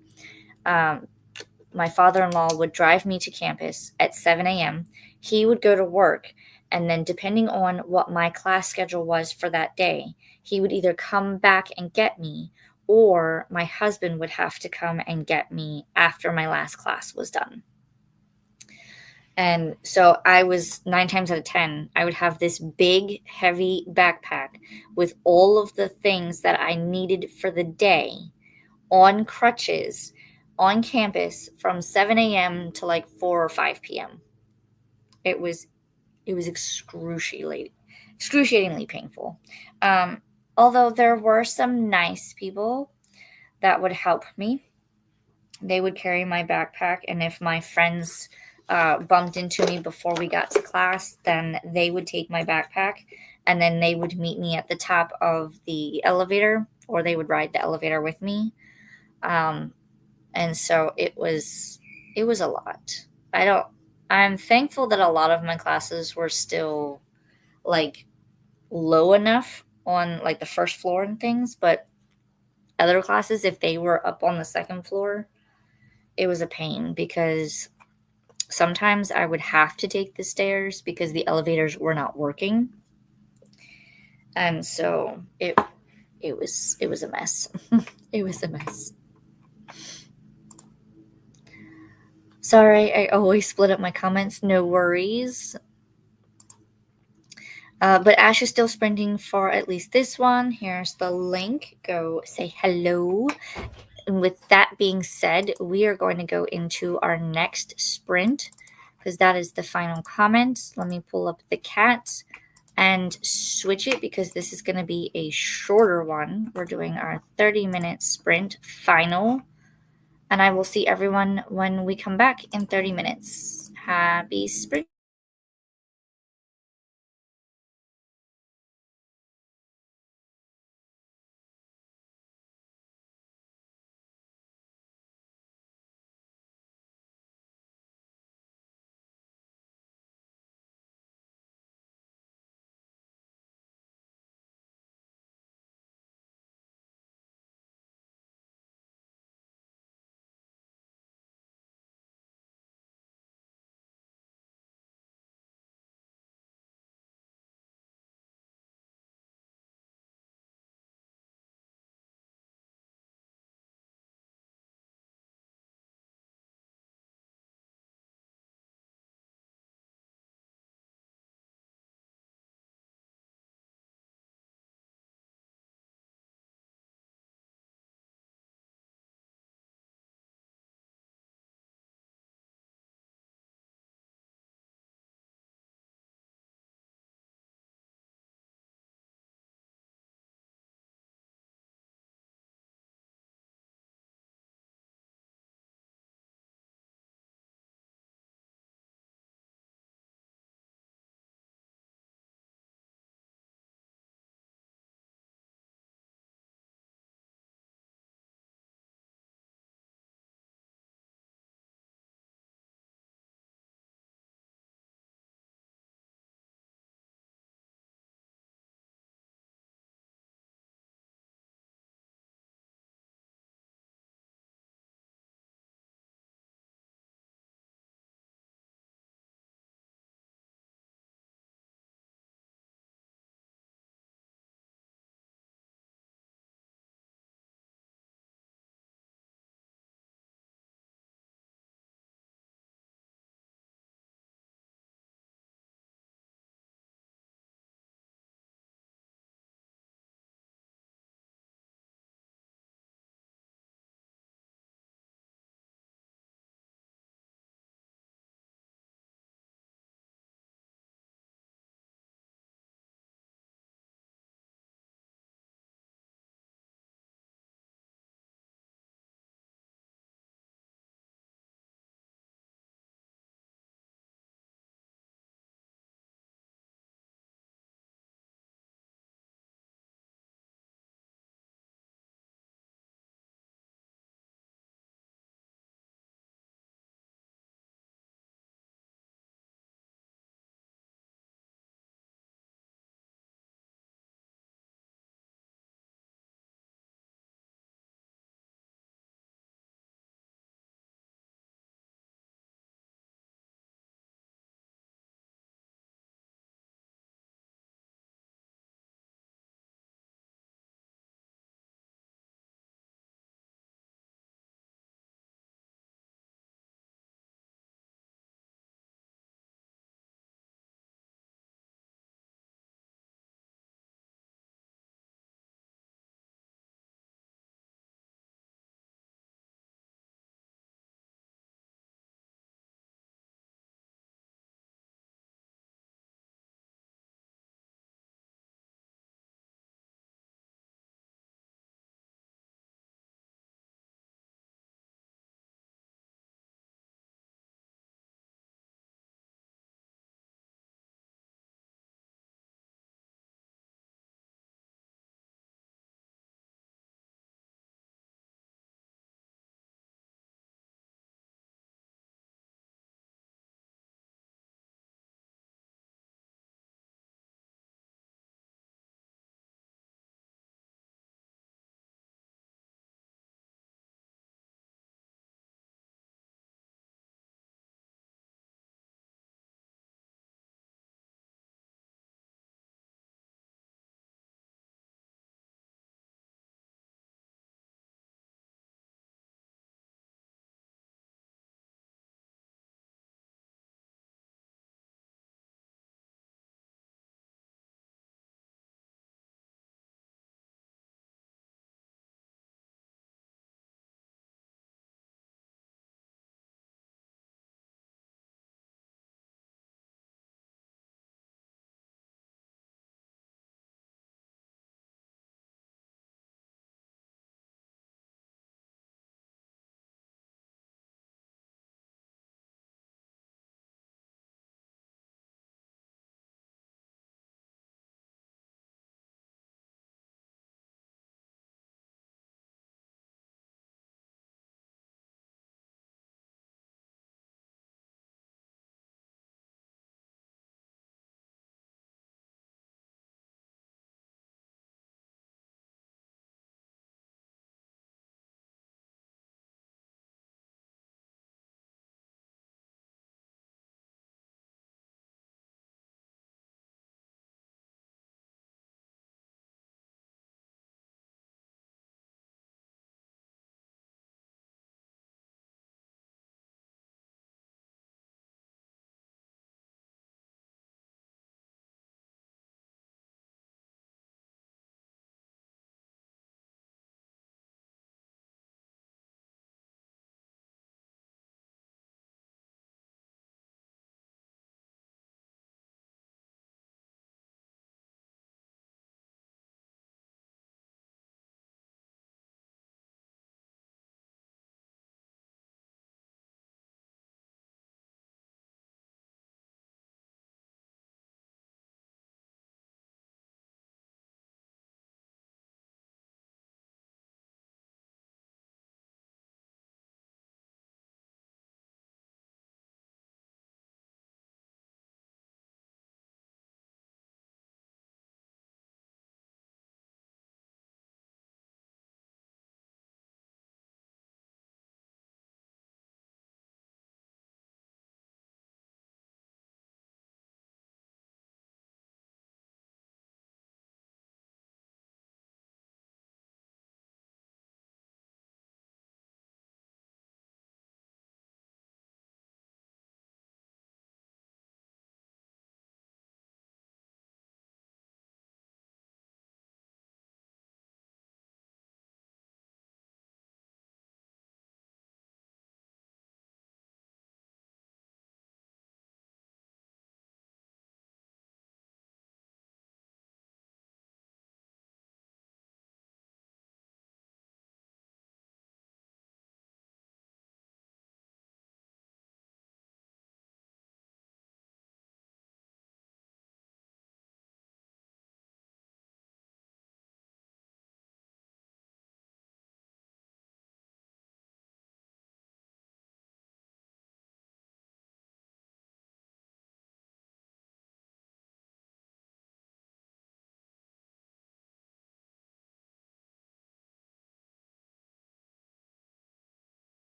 my father in law would drive me to campus at 7 a.m. He would go to work, and then, depending on what my class schedule was for that day, he would either come back and get me, or my husband would have to come and get me after my last class was done. And so I was 9 times out of 10, I would have this big, heavy backpack with all of the things that I needed for the day on crutches on campus from 7 a.m. to like 4 or 5 p.m. It was excruciatingly painful. Although there were some nice people that would help me. They would carry my backpack, and if my friends bumped into me before we got to class, then they would take my backpack, and then they would meet me at the top of the elevator, or they would ride the elevator with me. And so it was a lot. I'm thankful that a lot of my classes were still like low enough on like the first floor and things, but other classes, if they were up on the second floor, it was a pain because sometimes I would have to take the stairs because the elevators were not working. And so it was a mess. It was a mess. Sorry, I always split up my comments. No worries. But Ash is still sprinting for at least this one. Here's the link. Go say hello. And with that being said, we are going to go into our next sprint because that is the final comment. Let me pull up the cat and switch it because this is going to be a shorter one. We're doing our 30-minute sprint final. And I will see everyone when we come back in 30 minutes. Happy sprint.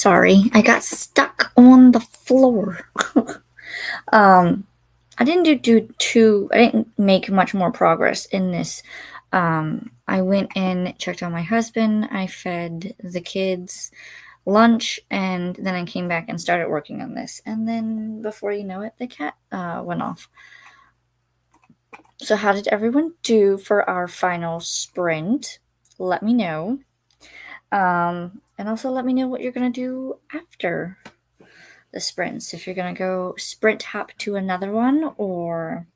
Sorry, I got stuck on the floor. I didn't make much more progress in this. I went and checked on my husband. I fed the kids lunch, and then I came back and started working on this. And then before you know it, the cat went off. So how did everyone do for our final sprint? Let me know. And also let me know what you're going to do after the sprints. If you're going to go sprint hop to another one, or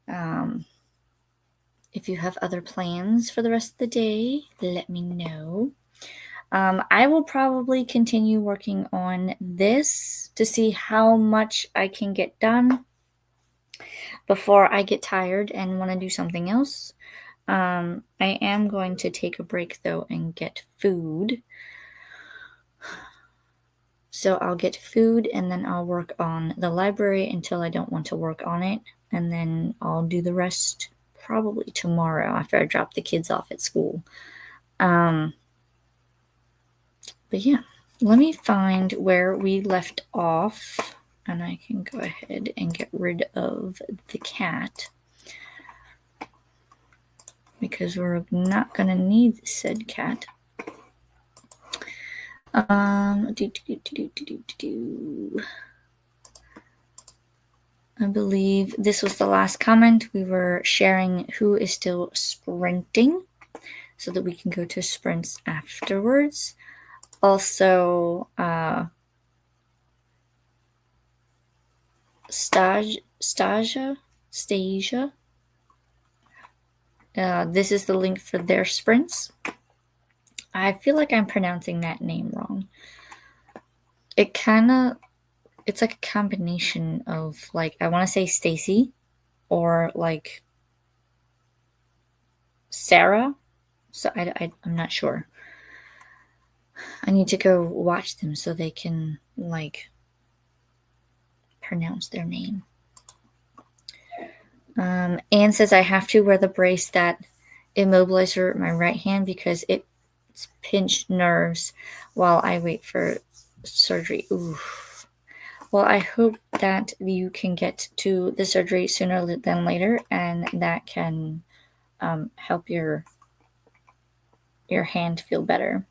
if you have other plans for the rest of the day, let me know. I will probably continue working on this to see how much I can get done before I get tired and want to do something else. I am going to take a break though and get food. So I'll get food and then I'll work on the library until I don't want to work on it. And then I'll do the rest probably tomorrow after I drop the kids off at school. But yeah, let me find where we left off, and I can go ahead and get rid of the cat because we're not going to need said cat. I believe this was the last comment. We were sharing who is still sprinting so that we can go to sprints afterwards. Also, Stasia. This is the link for their sprints. I feel like I'm pronouncing that name wrong. It's like a combination of, like, I want to say Stacy or like Sarah. So I'm not sure. I need to go watch them so they can like pronounce their name. Anne says I have to wear the brace that immobilizes my right hand because it's pinched nerves while I wait for surgery. Oof. Well, I hope that you can get to the surgery sooner than later, and that can help your hand feel better.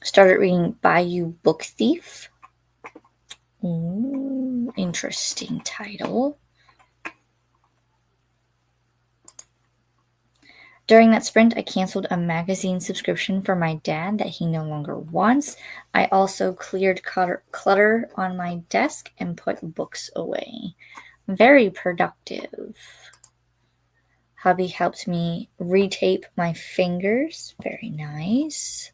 Started reading Bayou Book Thief. Ooh, interesting title. During that sprint, I canceled a magazine subscription for my dad that he no longer wants. I also cleared clutter on my desk and put books away. Very productive. Hubby helped me retape my fingers. Very nice.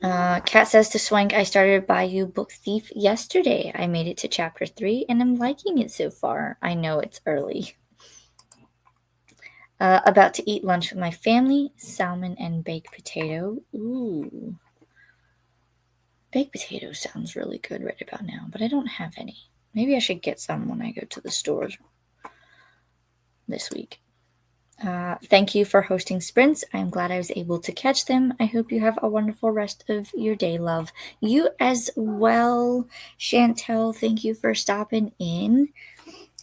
Kat says to Swank, I started Bayou Book Thief yesterday. I made it to chapter 3 and I'm liking it so far. I know it's early. About to eat lunch with my family, salmon and baked potato. Ooh. Baked potato sounds really good right about now, but I don't have any. Maybe I should get some when I go to the stores this week. Thank you for hosting sprints. I'm glad I was able to catch them. I hope you have a wonderful rest of your day, love. You as well, Chantel. Thank you for stopping in.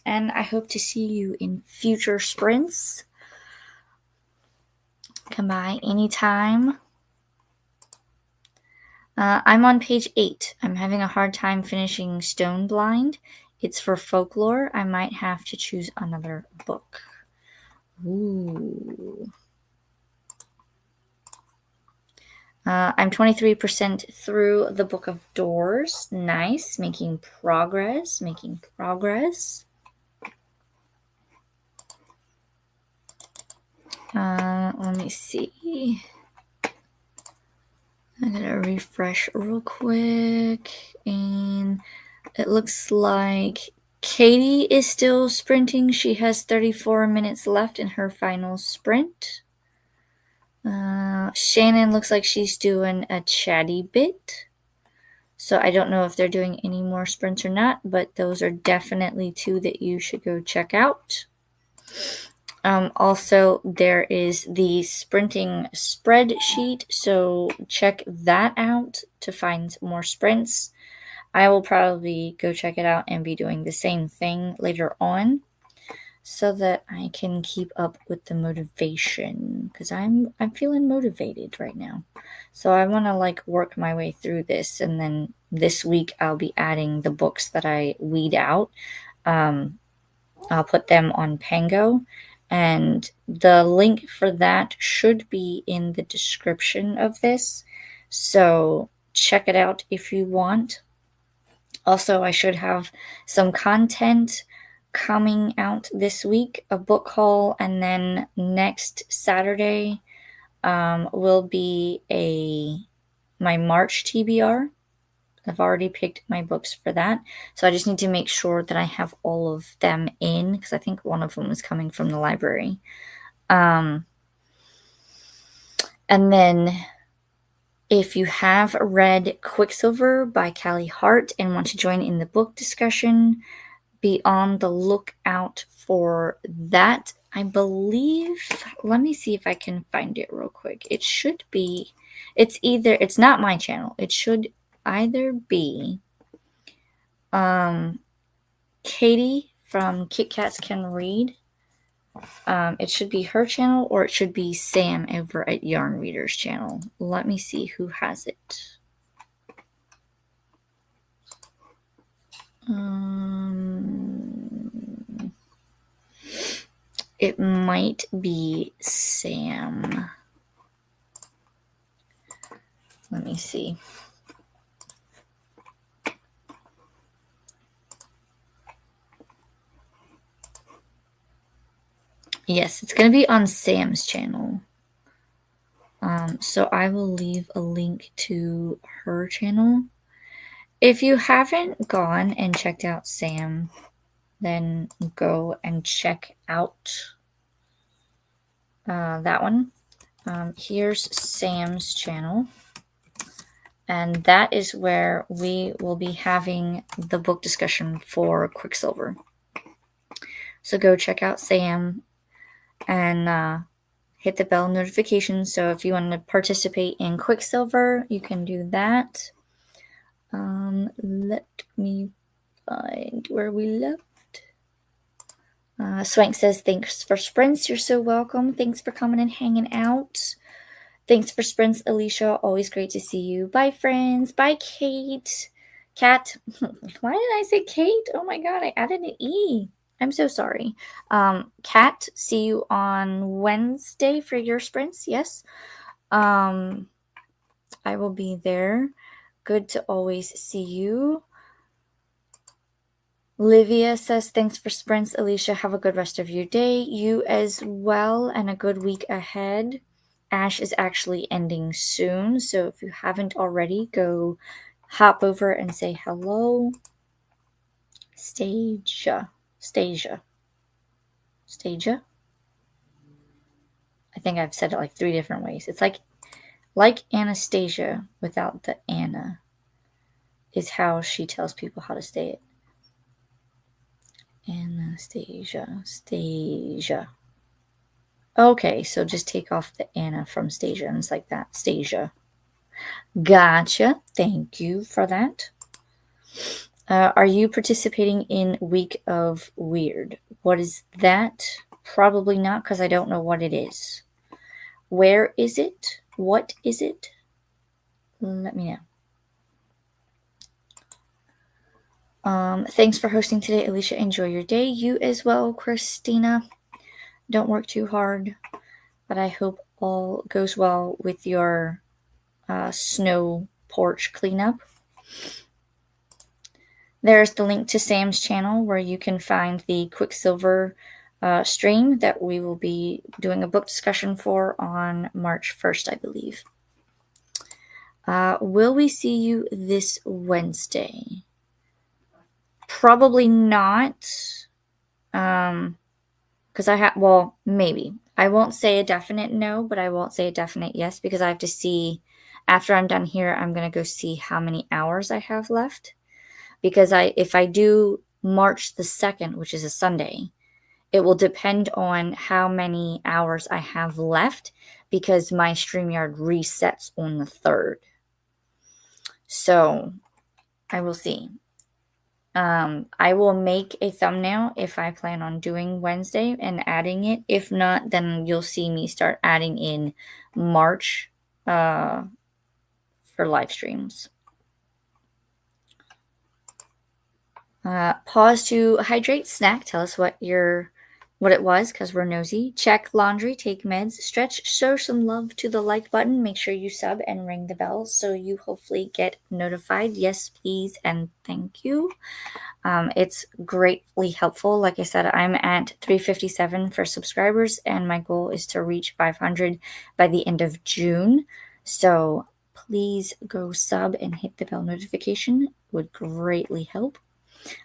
And I hope to see you in future sprints. Come by anytime. I'm on page 8. I'm having a hard time finishing Stone Blind. It's for folklore. I might have to choose another book. Ooh. I'm 23% through the Book of Doors. Nice. Making progress. Let me see. I gotta refresh real quick. And it looks like Katie is still sprinting. She has 34 minutes left in her final sprint. Shannon looks like she's doing a chatty bit. So I don't know if they're doing any more sprints or not, but those are definitely 2 that you should go check out. Also, there is the sprinting spreadsheet, so check that out to find more sprints. I will probably go check it out and be doing the same thing later on so that I can keep up with the motivation, because I'm feeling motivated right now. So I want to like work my way through this, and then this week I'll be adding the books that I weed out. I'll put them on Pango, and the link for that should be in the description of this. So check it out if you want. Also, I should have some content coming out this week, a book haul, and then next Saturday will be my March TBR. I've already picked my books for that. So I just need to make sure that I have all of them in, because I think one of them is coming from the library. And then if you have read Quicksilver by Callie Hart and want to join in the book discussion, be on the lookout for that. I believe, let me see if I can find it real quick. It should be, it's not my channel. It should either be Katie from Kit Kats Can Read. It should be her channel, or it should be Sam over at Yarn Reader's channel. Let me see who has it. It might be Sam. Let me see. Yes, it's going to be on Sam's channel. So I will leave a link to her channel. If you haven't gone and checked out Sam, then go and check out that one. Here's Sam's channel. And that is where we will be having the book discussion for Quicksilver. So go check out Sam and hit the bell notification. So if you want to participate in Quicksilver, you can do that. Let me find where we left. Swank says, thanks for sprints. You're so welcome. Thanks for coming and hanging out. Thanks for sprints, Alicia. Always great to see you. Bye, friends. Bye, Kate. Kat. Why did I say Kate? Oh my God, I added an E. I'm so sorry. Kat, see you on Wednesday for your sprints. Yes. I will be there. Good to always see you. Livia says, thanks for sprints, Alicia. Have a good rest of your day. You as well, and a good week ahead. Ash is actually ending soon, so if you haven't already, go hop over and say hello. Stasia. I think I've said it like 3 different ways. It's like Anastasia without the Anna is how she tells people how to say it. Anastasia. Okay, so just take off the Anna from Stasia, and it's like that. Stasia. Gotcha. Thank you for that. Are you participating in Week of Weird? What is that? Probably not, because I don't know what it is. Where is it? What is it? Let me know. Thanks for hosting today, Alicia. Enjoy your day. You as well, Christina. Don't work too hard, but I hope all goes well with your snow porch cleanup. There's the link to Sam's channel where you can find the Quicksilver stream that we will be doing a book discussion for on March 1st, I believe. Will we see you this Wednesday? Probably not. Because maybe. I won't say a definite no, but I won't say a definite yes, because I have to see, after I'm done here, I'm going to go see how many hours I have left. Because if I do March the 2nd, which is a Sunday, It will depend on how many hours I have left because my StreamYard resets on the 3rd. So I will see. I will make a thumbnail if I plan on doing Wednesday and adding it. If not, then you'll see me start adding in March for live streams. Pause to hydrate, snack. Tell us what it was, because we're nosy. Check laundry, take meds, stretch, show some love to the like button. Make sure you sub and ring the bell so you hopefully get notified. Yes, please, and thank you. It's greatly helpful. Like I said, I'm at 357 for subscribers, and my goal is to reach 500 by the end of June. So please go sub and hit the bell notification. It would greatly help.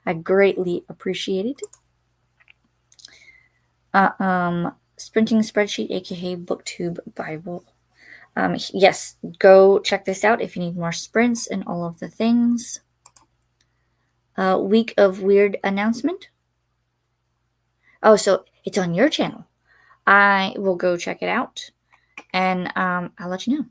I greatly appreciate it. Sprinting Spreadsheet, aka BookTube Bible. Yes, go check this out if you need more sprints and all of the things. Week of Weird announcement. Oh, so it's on your channel. I will go check it out, and I'll let you know.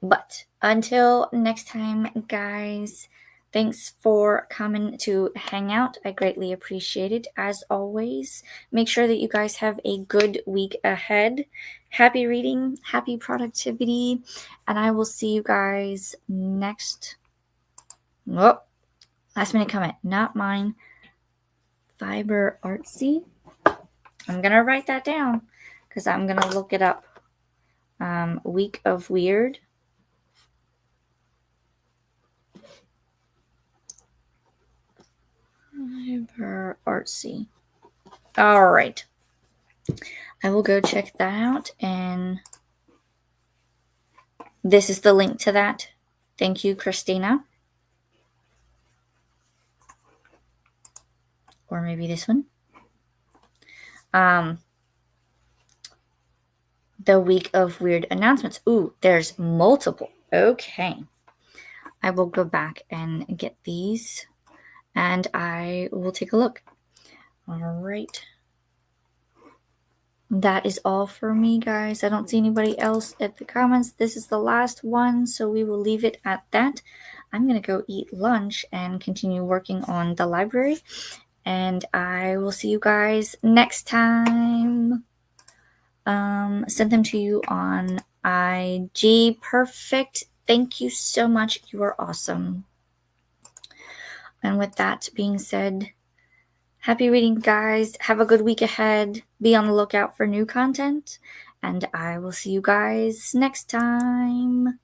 But until next time, guys, thanks for coming to hang out. I greatly appreciate it. As always, make sure that you guys have a good week ahead. Happy reading, happy productivity, and I will see you guys next. Oh, last minute comment, not mine. Fiber Artsy. I'm going to write that down because I'm going to look it up. Week of Weird. Fiber Artsy. All right. I will go check that out, and this is the link to that. Thank you, Christina. Or maybe this one. The Week of Weird announcements. Ooh, there's multiple. Okay. I will go back and get these, and I will take a look. All right. That is all for me, guys. I don't see anybody else at the comments. This is the last one, so we will leave it at that. I'm going to go eat lunch and continue working on the library, and I will see you guys next time. Send them to you on IG. Perfect. Thank you so much. You are awesome. And with that being said, happy reading, guys. Have a good week ahead. Be on the lookout for new content, and I will see you guys next time.